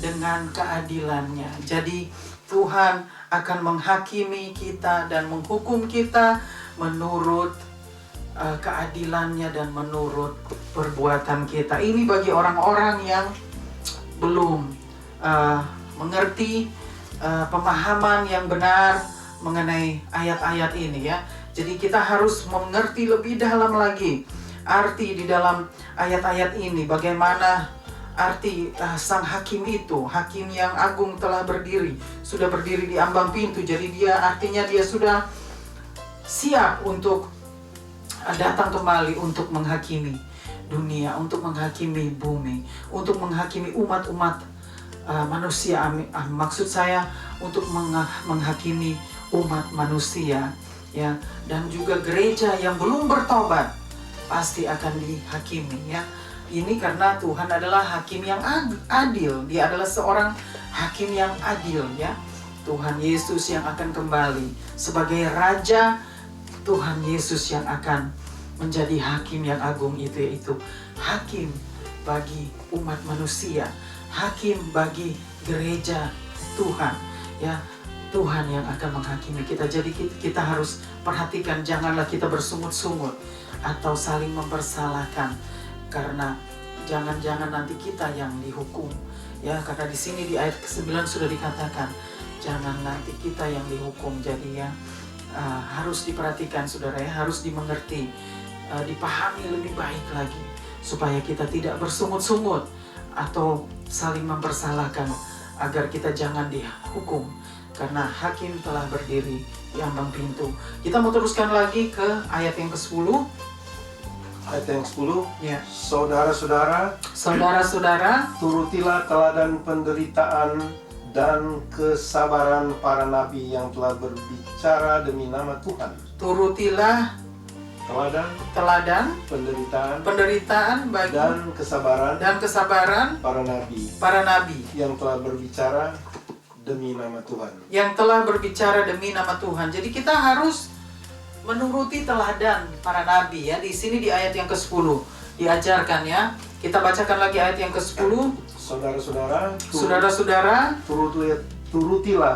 dengan keadilannya. Jadi Tuhan akan menghakimi kita dan menghukum kita menurut keadilannya dan menurut perbuatan kita. Ini bagi orang-orang yang belum mengerti pemahaman yang benar mengenai ayat-ayat ini ya. Jadi kita harus mengerti lebih dalam lagi arti di dalam ayat-ayat ini. Bagaimana arti sang hakim itu, hakim yang agung telah berdiri, sudah berdiri di ambang pintu. Jadi dia artinya dia sudah siap untuk datang kembali untuk menghakimi dunia, untuk menghakimi bumi, untuk menghakimi umat-umat manusia. Maksud saya untuk menghakimi umat manusia ya, dan juga gereja yang belum bertobat pasti akan dihakimi ya. Ini karena Tuhan adalah hakim yang adil. Dia adalah seorang hakim yang adil ya. Tuhan Yesus yang akan kembali sebagai Raja. Tuhan Yesus yang akan menjadi hakim yang agung itu, yaitu hakim bagi umat manusia, hakim bagi gereja Tuhan ya. Tuhan yang akan menghakimi kita. Jadi kita harus perhatikan, janganlah kita bersungut-sungut atau saling mempersalahkan, karena jangan-jangan nanti kita yang dihukum ya. Karena di sini di ayat ke-9 sudah dikatakan jangan nanti kita yang dihukum. Jadi ya harus diperhatikan saudara ya, harus dimengerti, dipahami lebih baik lagi supaya kita tidak bersungut-sungut atau saling mempersalahkan agar kita jangan dihukum, karena hakim telah berdiri di ambang pintu. Kita mau teruskan lagi ke ayat yang ke-10. Ayat yang 10. Ya. Saudara-saudara, Saudara-saudara, turutilah teladan penderitaan dan kesabaran para nabi yang telah berbicara demi nama Tuhan. turutilah teladan penderitaan bagi dan kesabaran para nabi yang telah berbicara demi nama Tuhan. Jadi kita harus menuruti teladan para nabi ya. Di sini di ayat yang ke-10 diajarkan ya. Kita bacakan lagi ayat yang ke-10. Saudara-saudara, turutilah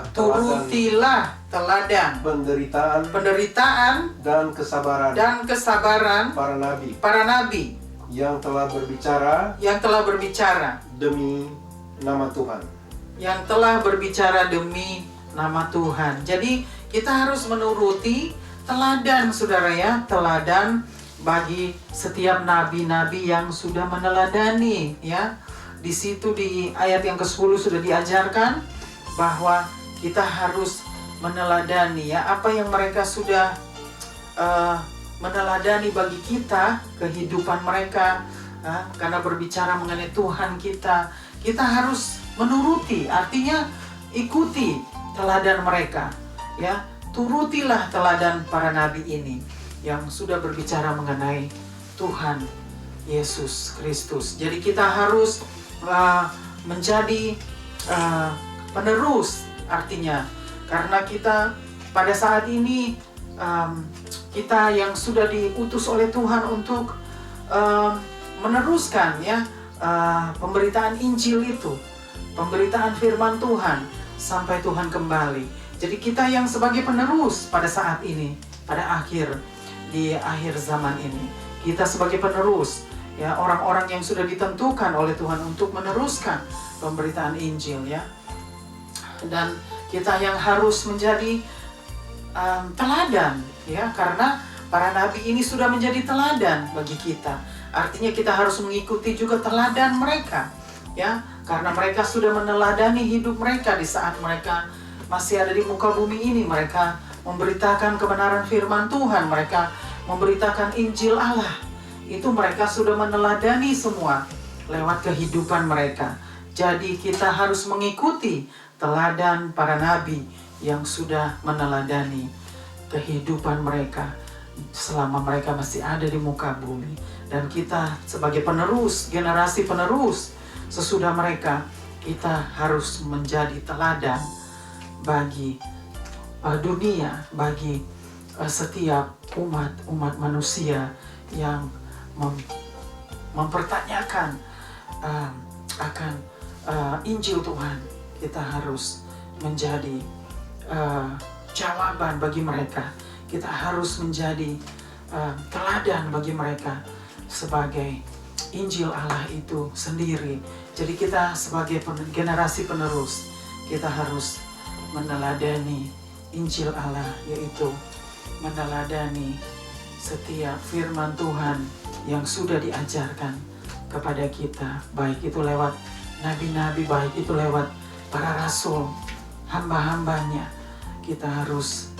teladan penderitaan dan kesabaran para nabi yang telah berbicara demi nama Tuhan. Jadi kita harus menuruti teladan, saudara ya, teladan bagi setiap nabi-nabi yang sudah meneladani ya. Di situ di ayat yang ke-10 sudah diajarkan bahwa kita harus meneladani ya apa yang mereka sudah meneladani bagi kita, kehidupan mereka, karena berbicara mengenai Tuhan kita harus menuruti, artinya ikuti teladan mereka ya. Turutilah teladan para nabi ini yang sudah berbicara mengenai Tuhan Yesus Kristus. Jadi kita harus menjadi penerus, artinya karena kita pada saat ini kita yang sudah diutus oleh Tuhan untuk meneruskan ya pemberitaan Injil itu, pemberitaan firman Tuhan sampai Tuhan kembali. Jadi kita yang sebagai penerus pada saat ini, pada di akhir zaman ini, kita sebagai penerus ya, orang-orang yang sudah ditentukan oleh Tuhan untuk meneruskan pemberitaan Injil ya. Dan kita yang harus menjadi teladan ya, karena para nabi ini sudah menjadi teladan bagi kita. Artinya kita harus mengikuti juga teladan mereka ya, karena mereka sudah meneladani hidup mereka di saat mereka masih ada di muka bumi ini. Mereka memberitakan kebenaran firman Tuhan, mereka memberitakan Injil Allah. Itu mereka sudah meneladani semua lewat kehidupan mereka. Jadi kita harus mengikuti teladan para nabi yang sudah meneladani kehidupan mereka selama mereka masih ada di muka bumi. Dan kita sebagai penerus, generasi penerus sesudah mereka, kita harus menjadi teladan bagi dunia, bagi setiap umat manusia yang mempertanyakan akan Injil Tuhan. Kita harus menjadi jawaban bagi mereka. Kita harus menjadi teladan bagi mereka sebagai Injil Allah itu sendiri. Jadi kita sebagai generasi penerus, kita harus meneladani Injil Allah, yaitu meneladani setiap firman Tuhan yang sudah diajarkan kepada kita, baik itu lewat nabi-nabi, baik itu lewat para rasul, hamba-hambanya. Kita harus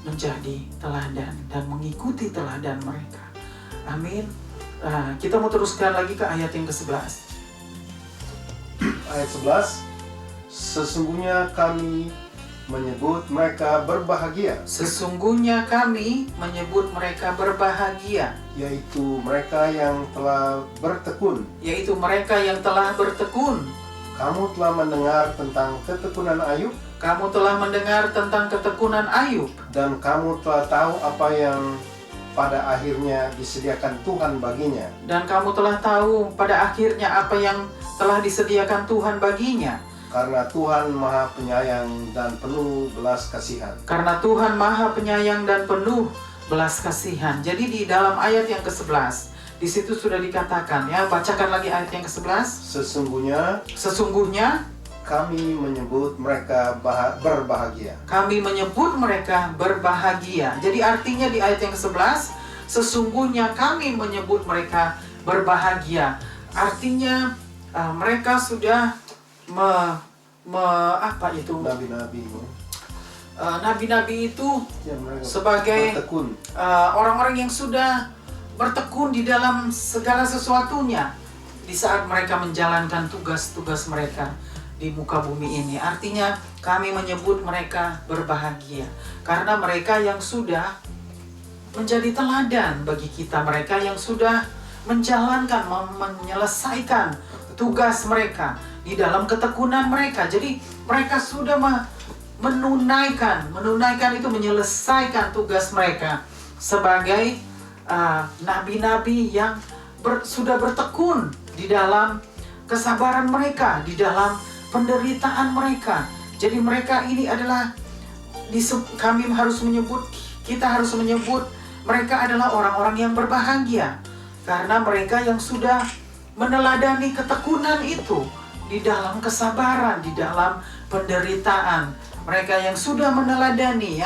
menjadi teladan dan mengikuti teladan mereka. Amin. Kita mau teruskan lagi ke ayat yang ke-11. Ayat 11. Sesungguhnya kami menyebut mereka berbahagia. Sesungguhnya kami menyebut mereka berbahagia, yaitu mereka yang telah bertekun. Kamu telah mendengar tentang ketekunan Ayub. Dan kamu telah tahu apa yang pada akhirnya disediakan Tuhan baginya. Karena Tuhan Maha Penyayang dan penuh belas kasihan. Jadi di dalam ayat yang ke-11, di situ sudah dikatakan ya, bacakan lagi ayat yang ke-11. Sesungguhnya kami menyebut mereka berbahagia. Jadi artinya di ayat yang ke-11, sesungguhnya kami menyebut mereka berbahagia. Artinya mereka sudah apa itu? Nabi-nabi. Nabi-nabi itu Ya, mereka sebagai bertekun. orang-orang yang sudah bertekun di dalam segala sesuatunya di saat mereka menjalankan tugas-tugas mereka di muka bumi ini. Artinya kami menyebut mereka berbahagia karena mereka yang sudah menjadi teladan bagi kita, mereka yang sudah menjalankan, menyelesaikan tugas mereka di dalam ketekunan mereka. Jadi mereka sudah menunaikan itu, menyelesaikan tugas mereka sebagai nabi-nabi yang sudah bertekun di dalam kesabaran mereka, di dalam penderitaan mereka. Jadi mereka ini adalah kita harus menyebut mereka adalah orang-orang yang berbahagia karena mereka yang sudah meneladani ketekunan itu di dalam kesabaran, di dalam penderitaan. Mereka yang sudah meneladani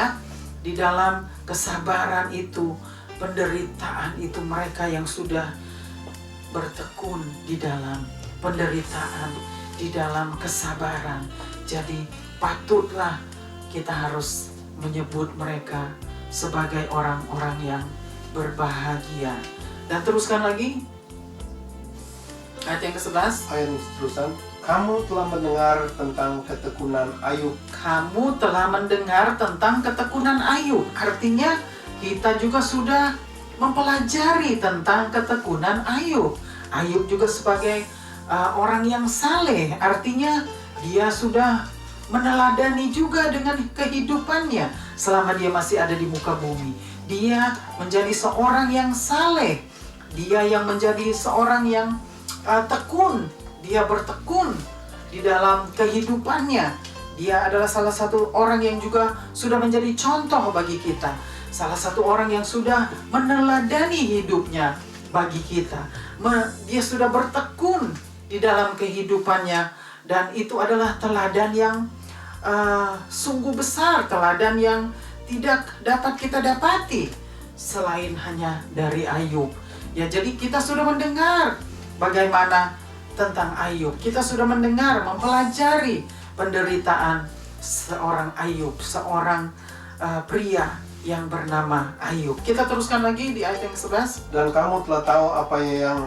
di dalam kesabaran itu, penderitaan itu, mereka yang sudah bertekun di dalam penderitaan, di dalam kesabaran. Jadi patutlah kita harus menyebut mereka sebagai orang-orang yang berbahagia. Dan teruskan lagi ayat yang ke-11. Ayat terusan, kamu telah mendengar tentang ketekunan Ayub. Kamu telah mendengar tentang ketekunan Ayub. Artinya kita juga sudah mempelajari tentang ketekunan Ayub. Ayub juga sebagai orang yang saleh. Artinya dia sudah meneladani juga dengan kehidupannya selama dia masih ada di muka bumi. Dia menjadi seorang yang saleh. Dia yang menjadi seorang yang tekun. Dia bertekun di dalam kehidupannya. Dia adalah salah satu orang yang juga sudah menjadi contoh bagi kita. Salah satu orang yang sudah meneladani hidupnya bagi kita. Dia sudah bertekun di dalam kehidupannya. Dan itu adalah teladan yang sungguh besar. Teladan yang tidak dapat kita dapati selain hanya dari Ayub. Ya, jadi kita sudah mendengar bagaimana tentang Ayub. Kita sudah mendengar, mempelajari penderitaan seorang Ayub, seorang pria yang bernama Ayub. Kita teruskan lagi di ayat yang 11. Dan kamu telah tahu apa yang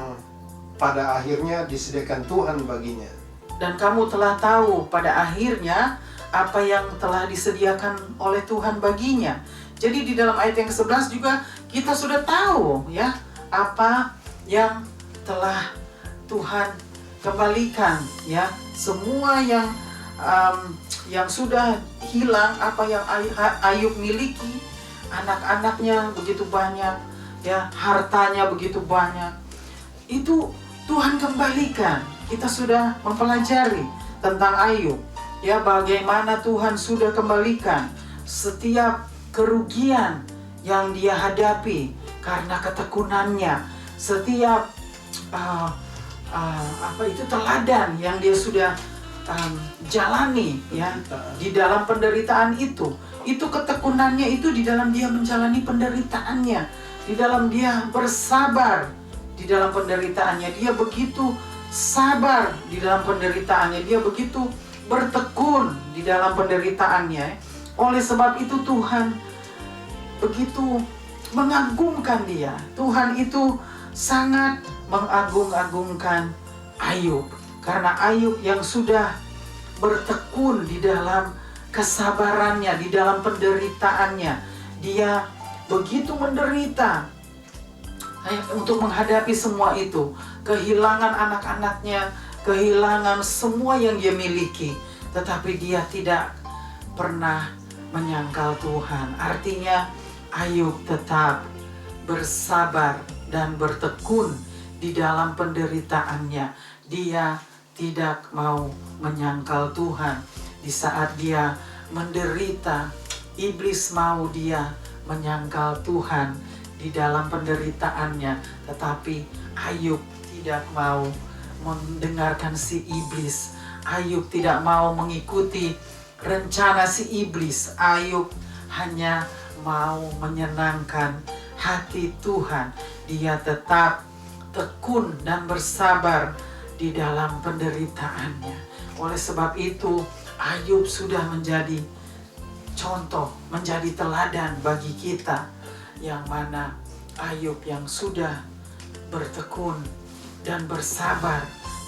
pada akhirnya disediakan Tuhan baginya. Dan kamu telah tahu pada akhirnya apa yang telah disediakan oleh Tuhan baginya. Jadi di dalam ayat yang ke-11 juga kita sudah tahu apa yang telah Tuhan kembalikan, semua yang sudah hilang, apa yang Ayub miliki, anak-anaknya begitu banyak, hartanya begitu banyak, itu Tuhan kembalikan. Kita sudah mempelajari tentang Ayub, bagaimana Tuhan sudah kembalikan setiap kerugian yang dia hadapi karena ketekunannya, setiap teladan yang dia sudah jalani di dalam penderitaan itu ketekunannya itu di dalam dia menjalani penderitaannya, di dalam dia bersabar di dalam penderitaannya, dia begitu sabar di dalam penderitaannya, dia begitu bertekun di dalam penderitaannya. Oleh sebab itu Tuhan begitu mengagungkan dia. Tuhan itu sangat mengagung-agungkan Ayub. Karena Ayub yang sudah bertekun di dalam kesabarannya, di dalam penderitaannya. Dia begitu menderita untuk menghadapi semua itu. Kehilangan anak-anaknya, kehilangan semua yang dia miliki. Tetapi dia tidak pernah menyangkal Tuhan. Artinya Ayub tetap bersabar dan bertekun di dalam penderitaannya. Dia tidak mau menyangkal Tuhan. Di saat dia menderita, iblis mau dia menyangkal Tuhan di dalam penderitaannya. Tetapi Ayub tidak mau mendengarkan si iblis. Ayub tidak mau mengikuti rencana si iblis. Ayub hanya mau menyenangkan hati Tuhan. Dia tetap tekun dan bersabar di dalam penderitaannya. Oleh sebab itu, Ayub sudah menjadi contoh, menjadi teladan bagi kita, yang mana Ayub yang sudah bertekun dan bersabar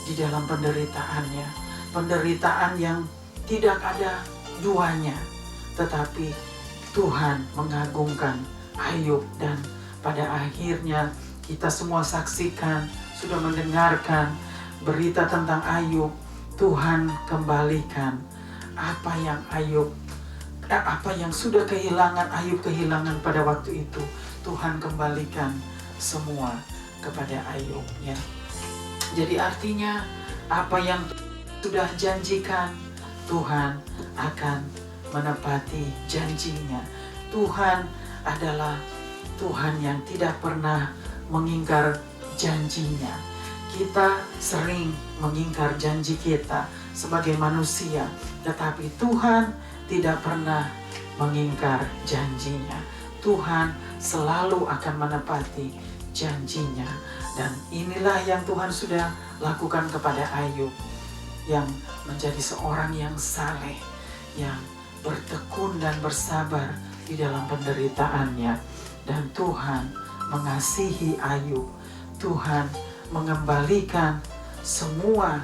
di dalam penderitaannya. Penderitaan yang tidak ada duanya, tetapi Tuhan mengagungkan Ayub, dan pada akhirnya kita semua saksikan, sudah mendengarkan berita tentang Ayub. Tuhan kembalikan apa yang sudah Ayub kehilangan pada waktu itu. Tuhan kembalikan semua kepada Ayub, ya. Jadi artinya apa yang sudah janjikan, Tuhan akan menepati janjinya. Tuhan adalah Tuhan yang tidak pernah mengingkar janjinya. Kita sering mengingkar janji kita sebagai manusia, tetapi Tuhan tidak pernah mengingkar janjinya. Tuhan selalu akan menepati janjinya. Dan inilah yang Tuhan sudah lakukan kepada Ayub, yang menjadi seorang yang saleh, yang bertekun dan bersabar di dalam penderitaannya. Dan Tuhan mengasihi Ayub. Tuhan mengembalikan semua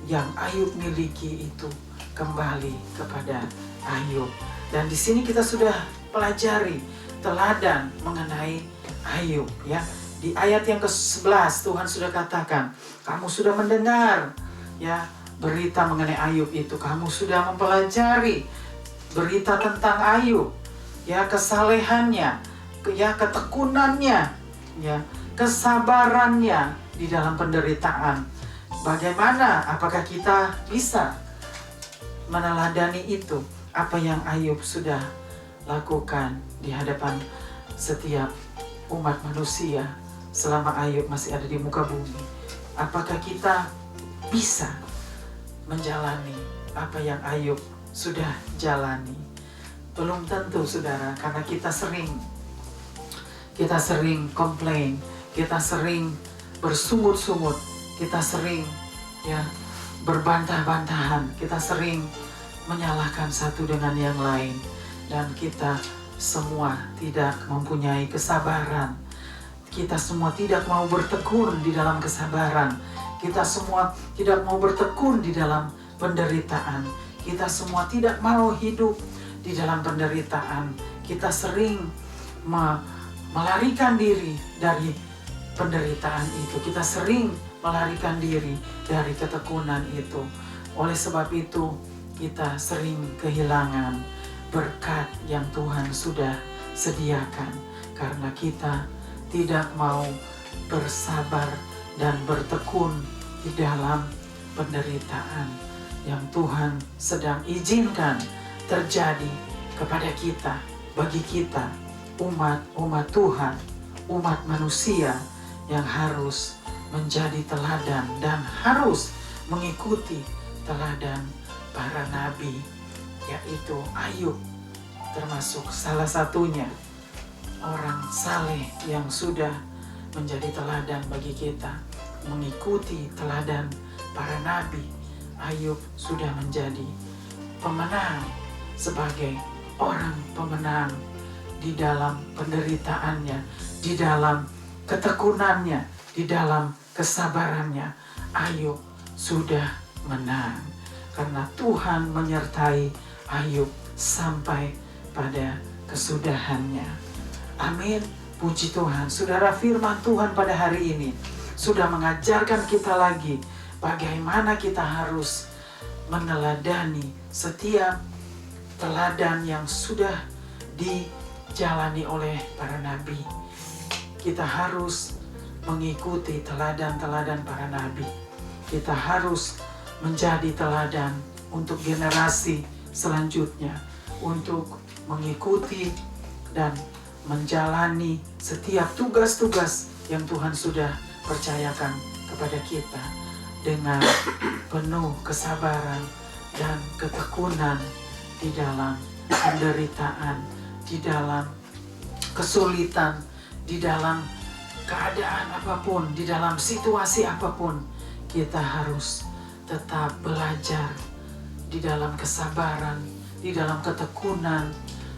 yang Ayub miliki itu kembali kepada Ayub. Dan di sini kita sudah pelajari teladan mengenai Ayub, ya. Di ayat yang ke-11 Tuhan sudah katakan, kamu sudah mendengar, ya, berita mengenai Ayub itu. Kamu sudah mempelajari berita tentang Ayub, ya, kesalehannya, ya, ketekunannya, ya, kesabarannya di dalam penderitaan. Bagaimana? Apakah kita bisa meneladani itu? Apa yang Ayub sudah lakukan di hadapan setiap umat manusia selama Ayub masih ada di muka bumi. Apakah kita bisa menjalani apa yang Ayub sudah jalani? Belum tentu, saudara, karena kita sering komplain, kita sering bersungut-sungut, kita sering, ya, berbantah-bantahan, kita sering menyalahkan satu dengan yang lain, dan kita semua tidak mempunyai kesabaran. Kita semua tidak mau bertekun di dalam kesabaran. Kita semua tidak mau bertekun di dalam penderitaan. Kita semua tidak mau hidup di dalam penderitaan. Kita sering melarikan diri dari penderitaan itu. Kita sering melarikan diri dari ketekunan itu. Oleh sebab itu, kita sering kehilangan berkat yang Tuhan sudah sediakan, karena kita tidak mau bersabar dan bertekun di dalam penderitaan yang Tuhan sedang izinkan terjadi kepada kita, bagi kita, umat Tuhan, umat manusia yang harus menjadi teladan dan harus mengikuti teladan para nabi, yaitu Ayub, termasuk salah satunya orang saleh yang sudah menjadi teladan bagi kita, mengikuti teladan para nabi. Ayub sudah menjadi pemenang, sebagai orang pemenang di dalam penderitaannya, di dalam ketekunannya, di dalam kesabarannya. Ayub sudah menang karena Tuhan menyertai Ayub sampai pada kesudahannya. Amin. Puji Tuhan. Saudara, firman Tuhan pada hari ini sudah mengajarkan kita lagi bagaimana kita harus meneladani setiap teladan yang sudah dijalani oleh para nabi. Kita harus mengikuti teladan-teladan para nabi. Kita harus menjadi teladan untuk generasi selanjutnya, untuk mengikuti dan menjalani setiap tugas-tugas yang Tuhan sudah percayakan kepada kita dengan penuh kesabaran dan ketekunan di dalam penderitaan, di dalam kesulitan, di dalam keadaan apapun, di dalam situasi apapun. kita harus tetap belajar di dalam kesabaran, di dalam ketekunan,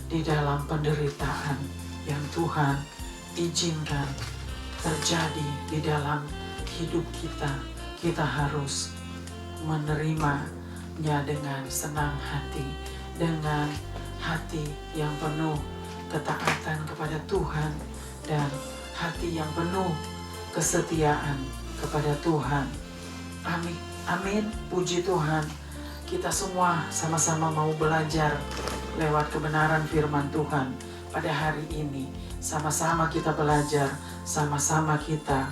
di dalam penderitaan yang Tuhan izinkan terjadi di dalam hidup kita. Kita harus menerimanya dengan senang hati, dengan hati yang penuh ketaatan kepada Tuhan dan hati yang penuh kesetiaan kepada Tuhan. Amin. Amin. Puji Tuhan. Kita semua sama-sama mau belajar lewat kebenaran firman Tuhan pada hari ini. Sama-sama kita belajar, sama-sama kita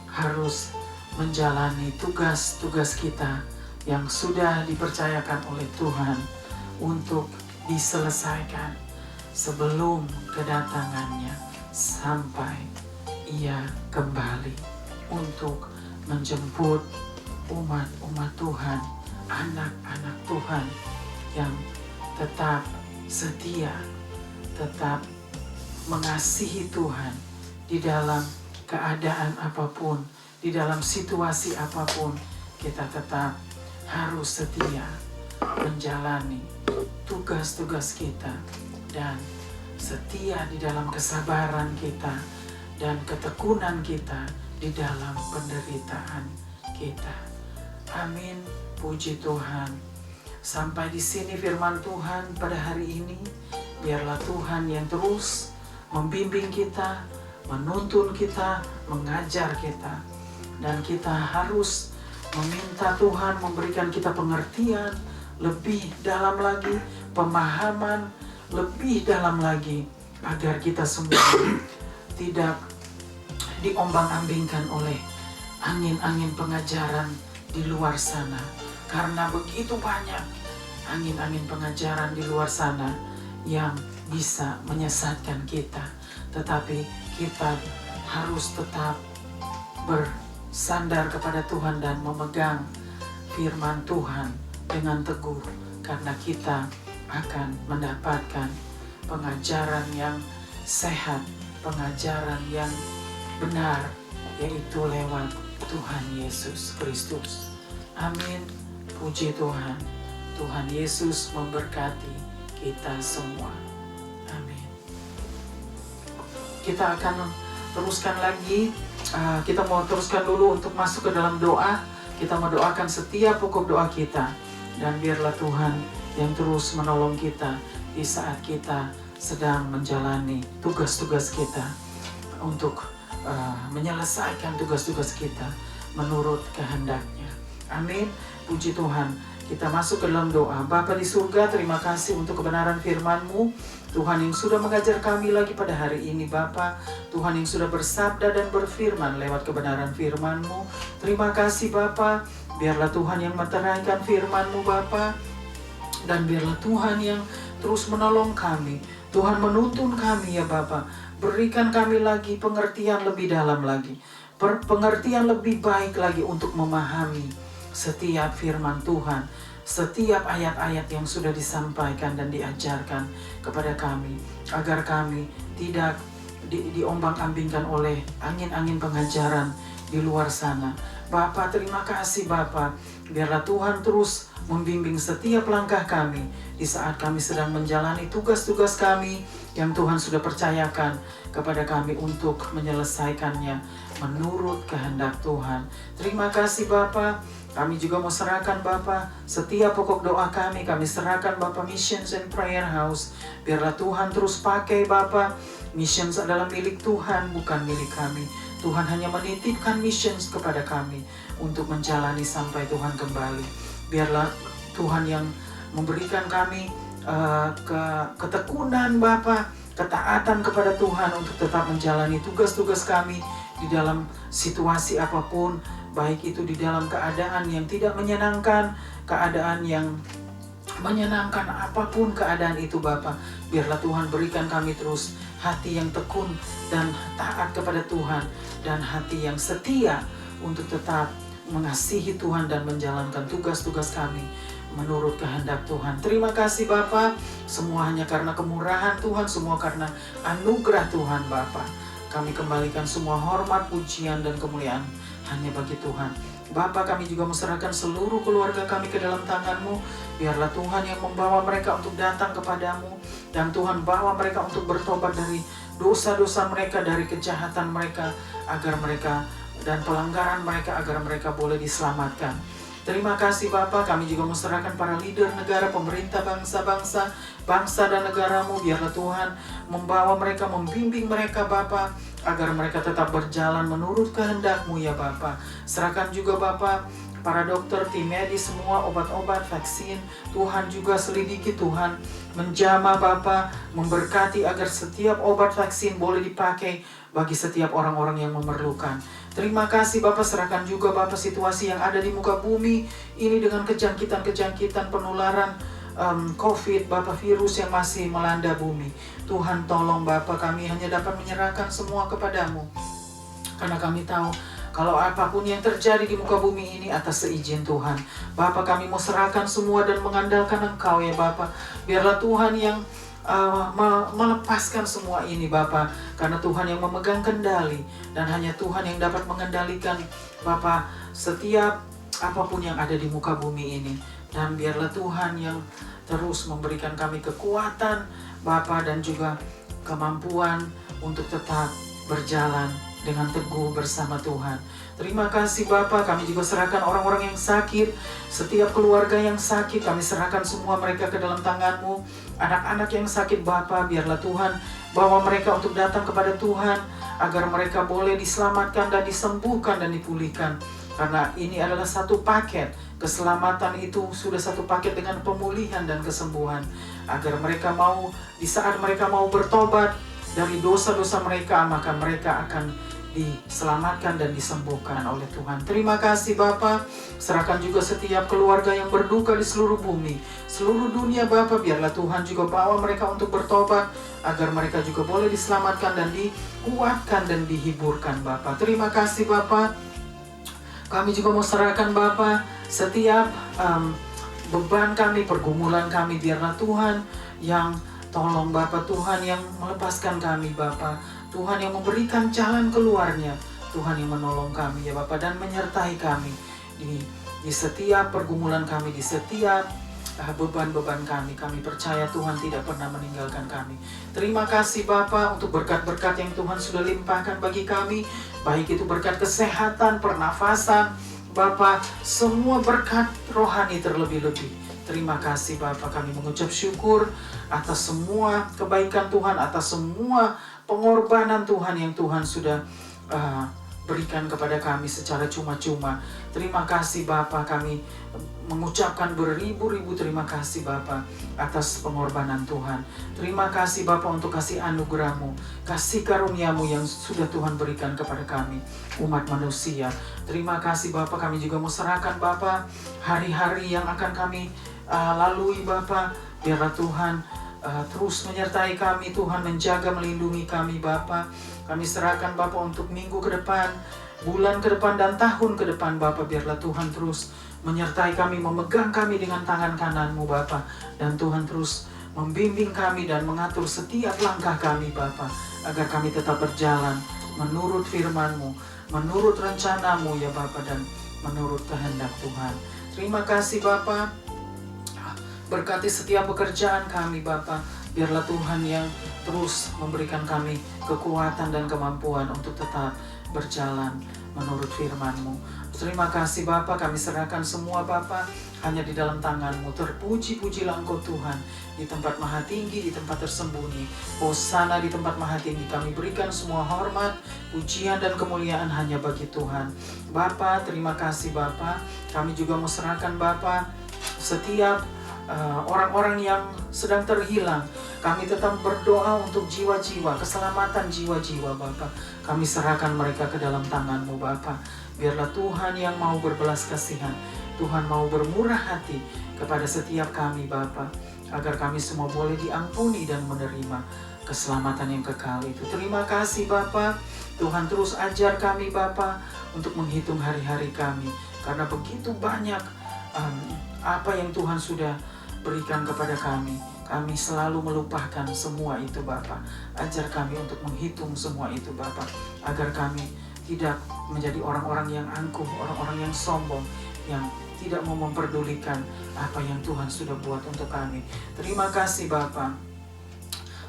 harus menjalani tugas-tugas kita yang sudah dipercayakan oleh Tuhan untuk diselesaikan sebelum kedatangannya sampai Ia kembali untuk menjemput umat-umat Tuhan, anak-anak Tuhan yang tetap setia, tetap mengasihi Tuhan di dalam keadaan apapun, di dalam situasi apapun. Kita tetap harus setia menjalani tugas-tugas kita dan setia di dalam kesabaran kita dan ketekunan kita di dalam penderitaan kita. Amin. Puji Tuhan. Sampai di sini firman Tuhan pada hari ini. Biarlah Tuhan yang terus membimbing kita, menuntun kita, mengajar kita. Dan kita harus meminta Tuhan memberikan kita pengertian lebih dalam lagi, pemahaman lebih dalam lagi, agar kita semua tidak diombang-ambingkan oleh angin-angin pengajaran di luar sana. Karena begitu banyak angin-angin pengajaran di luar sana yang bisa menyesatkan kita. Tetapi kita harus tetap bersandar kepada Tuhan dan memegang firman Tuhan dengan teguh, karena kita akan mendapatkan pengajaran yang sehat, pengajaran yang benar, yaitu lewat Tuhan Yesus Kristus. Amin. Puji Tuhan. Tuhan Yesus memberkati kita semua. Amin. Kita akan teruskan lagi. Kita mau teruskan dulu untuk masuk ke dalam doa. Kita mau doakan setiap pokok doa kita. Dan biarlah Tuhan yang terus menolong kita di saat kita sedang menjalani tugas-tugas kita untuk menyelesaikan tugas-tugas kita menurut kehendaknya. Amin. Puji Tuhan. Kita masuk ke dalam doa. Bapa di surga, terima kasih untuk kebenaran firman-Mu. Tuhan yang sudah mengajar kami lagi pada hari ini, Bapa. Tuhan yang sudah bersabda dan berfirman lewat kebenaran firman-Mu. Terima kasih, Bapa. Biarlah Tuhan yang meterangkan firman-Mu, Bapa. Dan biarlah Tuhan yang terus menolong kami. Tuhan menuntun kami, ya Bapa. Berikan kami lagi pengertian lebih dalam lagi. Pengertian lebih baik lagi untuk memahami setiap firman Tuhan, setiap ayat-ayat yang sudah disampaikan dan diajarkan kepada kami, agar kami tidak diombang-ambingkan oleh angin-angin pengajaran di luar sana. Bapa, terima kasih Bapa. Biarlah Tuhan terus membimbing setiap langkah kami di saat kami sedang menjalani tugas-tugas kami yang Tuhan sudah percayakan kepada kami untuk menyelesaikannya menurut kehendak Tuhan. Terima kasih Bapa. Kami juga mau serahkan Bapa setiap pokok doa kami serahkan Bapa Missions and Prayer House. Biarlah Tuhan terus pakai Bapa. Missions adalah milik Tuhan, bukan milik kami. Tuhan hanya menitipkan missions kepada kami untuk menjalani sampai Tuhan kembali. Biarlah Tuhan yang memberikan kami ketekunan Bapa, ketaatan kepada Tuhan untuk tetap menjalani tugas-tugas kami di dalam situasi apapun, baik itu di dalam keadaan yang tidak menyenangkan, keadaan yang menyenangkan, apapun keadaan itu Bapa. Biarlah Tuhan berikan kami terus hati yang tekun dan taat kepada Tuhan, dan hati yang setia untuk tetap mengasihi Tuhan dan menjalankan tugas-tugas kami menurut kehendak Tuhan. Terima kasih Bapa, semua hanya karena kemurahan Tuhan, semua karena anugerah Tuhan Bapa. Kami kembalikan semua hormat, pujian, dan kemuliaan hanya bagi Tuhan. Bapa, kami juga menserahkan seluruh keluarga kami ke dalam tangan-Mu. Biarlah Tuhan yang membawa mereka untuk datang kepadamu. Dan Tuhan bawa mereka untuk bertobat dari dosa-dosa mereka, dari kejahatan mereka, agar mereka dan pelanggaran mereka, agar mereka boleh diselamatkan. Terima kasih Bapa, kami juga menserahkan para leader negara, pemerintah bangsa-bangsa, bangsa dan negara-Mu. Biarlah Tuhan membawa mereka, membimbing mereka Bapa, agar mereka tetap berjalan menurut kehendak-Mu ya Bapa. Serahkan juga Bapa para dokter, tim medis, semua obat-obat, vaksin. Tuhan juga selidiki Tuhan, menjamah Bapa, memberkati agar setiap obat vaksin boleh dipakai bagi setiap orang-orang yang memerlukan. Terima kasih Bapak, serahkan juga Bapak situasi yang ada di muka bumi ini dengan kejangkitan-kejangkitan penularan COVID, Bapak, virus yang masih melanda bumi. Tuhan tolong Bapak, kami hanya dapat menyerahkan semua kepadamu. Karena kami tahu kalau apapun yang terjadi di muka bumi ini atas seizin Tuhan. Bapak, kami mau serahkan semua dan mengandalkan Engkau ya Bapak. Biarlah Tuhan yang melepaskan semua ini Bapa, karena Tuhan yang memegang kendali dan hanya Tuhan yang dapat mengendalikan Bapa setiap apapun yang ada di muka bumi ini. Dan biarlah Tuhan yang terus memberikan kami kekuatan Bapa dan juga kemampuan untuk tetap berjalan dengan teguh bersama Tuhan. Terima kasih Bapa, kami juga serahkan orang-orang yang sakit, setiap keluarga yang sakit, kami serahkan semua mereka ke dalam tangan-Mu. Anak-anak yang sakit Bapa, biarlah Tuhan bawa mereka untuk datang kepada Tuhan, agar mereka boleh diselamatkan dan disembuhkan dan dipulihkan. Karena ini adalah satu paket, keselamatan itu sudah satu paket dengan pemulihan dan kesembuhan. Agar mereka mau, di saat mereka mau bertobat dari dosa-dosa mereka, maka mereka akan diselamatkan dan disembuhkan oleh Tuhan. Terima kasih Bapa. Serahkan juga setiap keluarga yang berduka di seluruh bumi, seluruh dunia Bapa. Biarlah Tuhan juga bawa mereka untuk bertobat, agar mereka juga boleh diselamatkan dan dikuatkan dan dihiburkan Bapa. Terima kasih Bapa. Kami juga mau serahkan Bapa setiap beban kami, pergumulan kami. Biarlah Tuhan yang tolong Bapa, Tuhan yang melepaskan kami Bapa. Tuhan yang memberikan jalan keluarnya, Tuhan yang menolong kami ya Bapa, dan menyertai kami di setiap pergumulan kami, di setiap beban-beban kami. Kami percaya Tuhan tidak pernah meninggalkan kami. Terima kasih Bapa untuk berkat-berkat yang Tuhan sudah limpahkan bagi kami, baik itu berkat kesehatan, pernafasan Bapa, semua berkat rohani terlebih-lebih. Terima kasih Bapa, kami mengucap syukur atas semua kebaikan Tuhan, atas semua pengorbanan Tuhan yang Tuhan sudah berikan kepada kami secara cuma-cuma. Terima kasih Bapa, kami mengucapkan beribu-ribu terima kasih Bapa atas pengorbanan Tuhan. Terima kasih Bapa untuk kasih anugerah-Mu, kasih karunia-Mu yang sudah Tuhan berikan kepada kami, umat manusia. Terima kasih Bapa, kami juga mau serahkan Bapa hari-hari yang akan kami lalui Bapa. Biarlah Tuhan terus menyertai kami, Tuhan menjaga, melindungi kami Bapa. Kami serahkan Bapa untuk minggu ke depan, bulan ke depan, dan tahun ke depan Bapa. Biarlah Tuhan terus menyertai kami, memegang kami dengan tangan kanan-Mu Bapa. Dan Tuhan terus membimbing kami dan mengatur setiap langkah kami Bapa, agar kami tetap berjalan menurut firman-Mu, menurut rencana-Mu ya Bapa, dan menurut kehendak Tuhan. Terima kasih Bapa. Berkati setiap pekerjaan kami Bapa. Biarlah Tuhan yang terus memberikan kami kekuatan dan kemampuan untuk tetap berjalan menurut firman-Mu. Terima kasih Bapa, kami serahkan semua Bapa hanya di dalam tangan-Mu. Terpuji-pujilah Engkau Tuhan di tempat maha tinggi, di tempat tersembunyi. Hosana di tempat maha tinggi. Kami berikan semua hormat, pujian dan kemuliaan hanya bagi Tuhan. Bapa, terima kasih Bapa. Kami juga mau serahkan Bapa setiap orang-orang yang sedang terhilang. Kami tetap berdoa untuk jiwa-jiwa, keselamatan jiwa-jiwa Bapa. Kami serahkan mereka ke dalam tangan-Mu Bapa. Biarlah Tuhan yang mau berbelas kasihan, Tuhan mau bermurah hati kepada setiap kami Bapa, agar kami semua boleh diampuni dan menerima keselamatan yang kekal itu. Terima kasih Bapa. Tuhan terus ajar kami Bapa untuk menghitung hari-hari kami, karena begitu banyak apa yang Tuhan sudah berikan kepada kami. Kami selalu melupakan semua itu Bapa. Ajar kami untuk menghitung semua itu Bapa, agar kami tidak menjadi orang-orang yang angkuh, orang-orang yang sombong, yang tidak mau memperdulikan apa yang Tuhan sudah buat untuk kami. Terima kasih Bapa.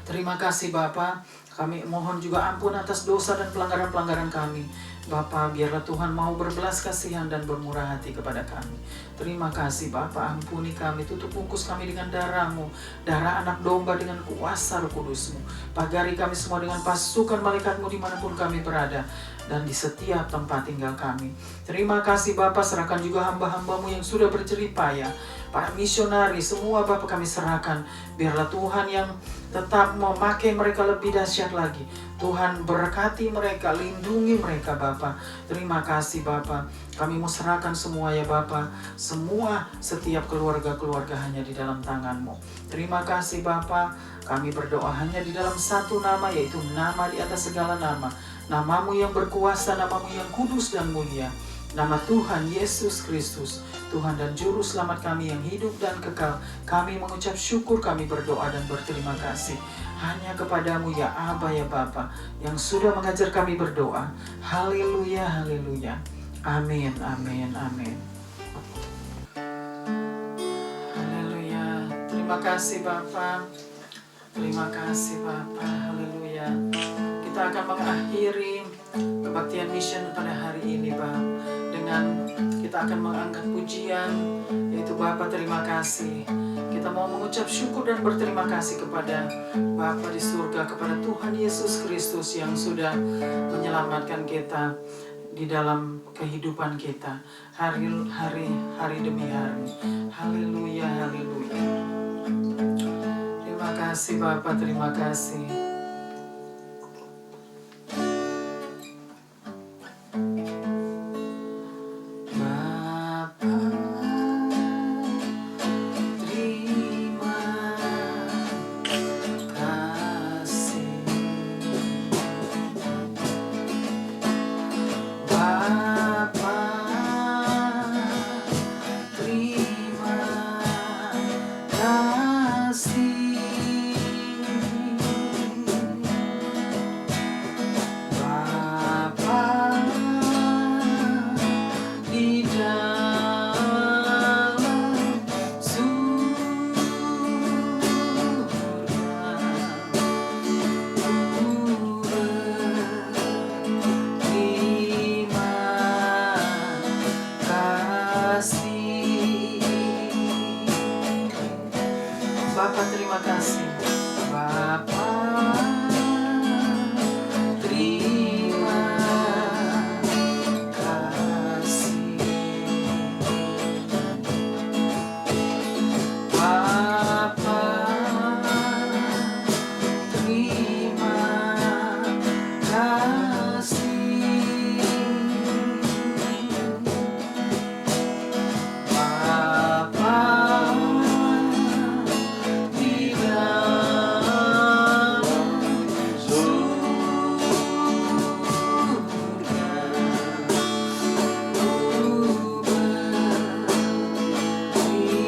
Terima kasih Bapa. Kami mohon juga ampun atas dosa dan pelanggaran-pelanggaran kami. Bapa, biarlah Tuhan mau berbelas kasihan dan bermurah hati kepada kami. Terima kasih Bapa, ampuni kami, tutup bungkus kami dengan darah-Mu, darah anak domba dengan kuasa Roh Kudus-Mu. Pagari kami semua dengan pasukan malaikat-Mu dimanapun kami berada, dan di setiap tempat tinggal kami. Terima kasih Bapa, serahkan juga hamba-hamba-Mu yang sudah berjerih payah, para misionari, semua Bapa kami serahkan. Biarlah Tuhan yang tetap memakai mereka lebih dahsyat lagi. Tuhan berkati mereka, lindungi mereka Bapa. Terima kasih Bapa. Kami mau serahkan semua ya Bapa. Semua setiap keluarga-keluarga hanya di dalam tangan-Mu. Terima kasih Bapa. Kami berdoa hanya di dalam satu nama, yaitu nama di atas segala nama. Nama-Mu yang berkuasa, nama-Mu yang kudus dan mulia. Nama Tuhan Yesus Kristus, Tuhan dan Juru Selamat kami yang hidup dan kekal. Kami mengucap syukur, kami berdoa dan berterima kasih hanya kepadamu ya Aba ya Bapa, yang sudah mengajar kami berdoa. Haleluya, haleluya. Amin, amin, amin. Haleluya. Terima kasih Bapa. Terima kasih Bapa. Haleluya. Kita akan mengakhiri kebaktian mission pada hari ini Bapa, dengan kita akan mengangkat pujian, yaitu Bapa terima kasih. Kita mau mengucap syukur dan berterima kasih kepada Bapa di surga, kepada Tuhan Yesus Kristus yang sudah menyelamatkan kita di dalam kehidupan kita hari demi hari. Haleluya, haleluya. Terima kasih Bapa, terima kasih. Bapa terima kasih. Bapa terima kasih. Bapa terima kasih. Bapa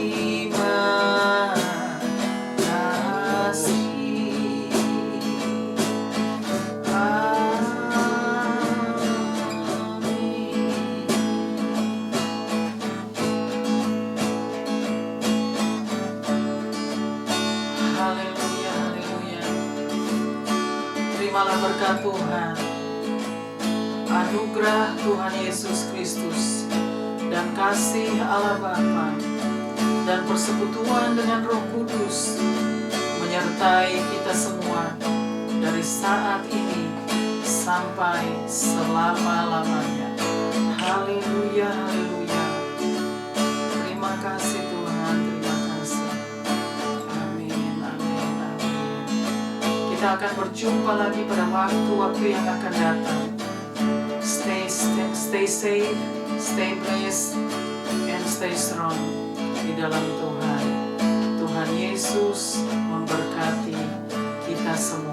terimalah berkat Tuhan, anugerah Tuhan Yesus Kristus, dan kasih Allah Bapa, dan persekutuan dengan Roh Kudus menyertai kita semua dari saat ini sampai selama-lamanya. Haleluya, haleluya. Terima kasih Tuhan, terima kasih. Amin, amin, amin. Kita akan berjumpa lagi pada waktu-waktu yang akan datang. Stay safe, stay blessed, and stay strong di dalam Tuhan. Tuhan Yesus memberkati kita semua.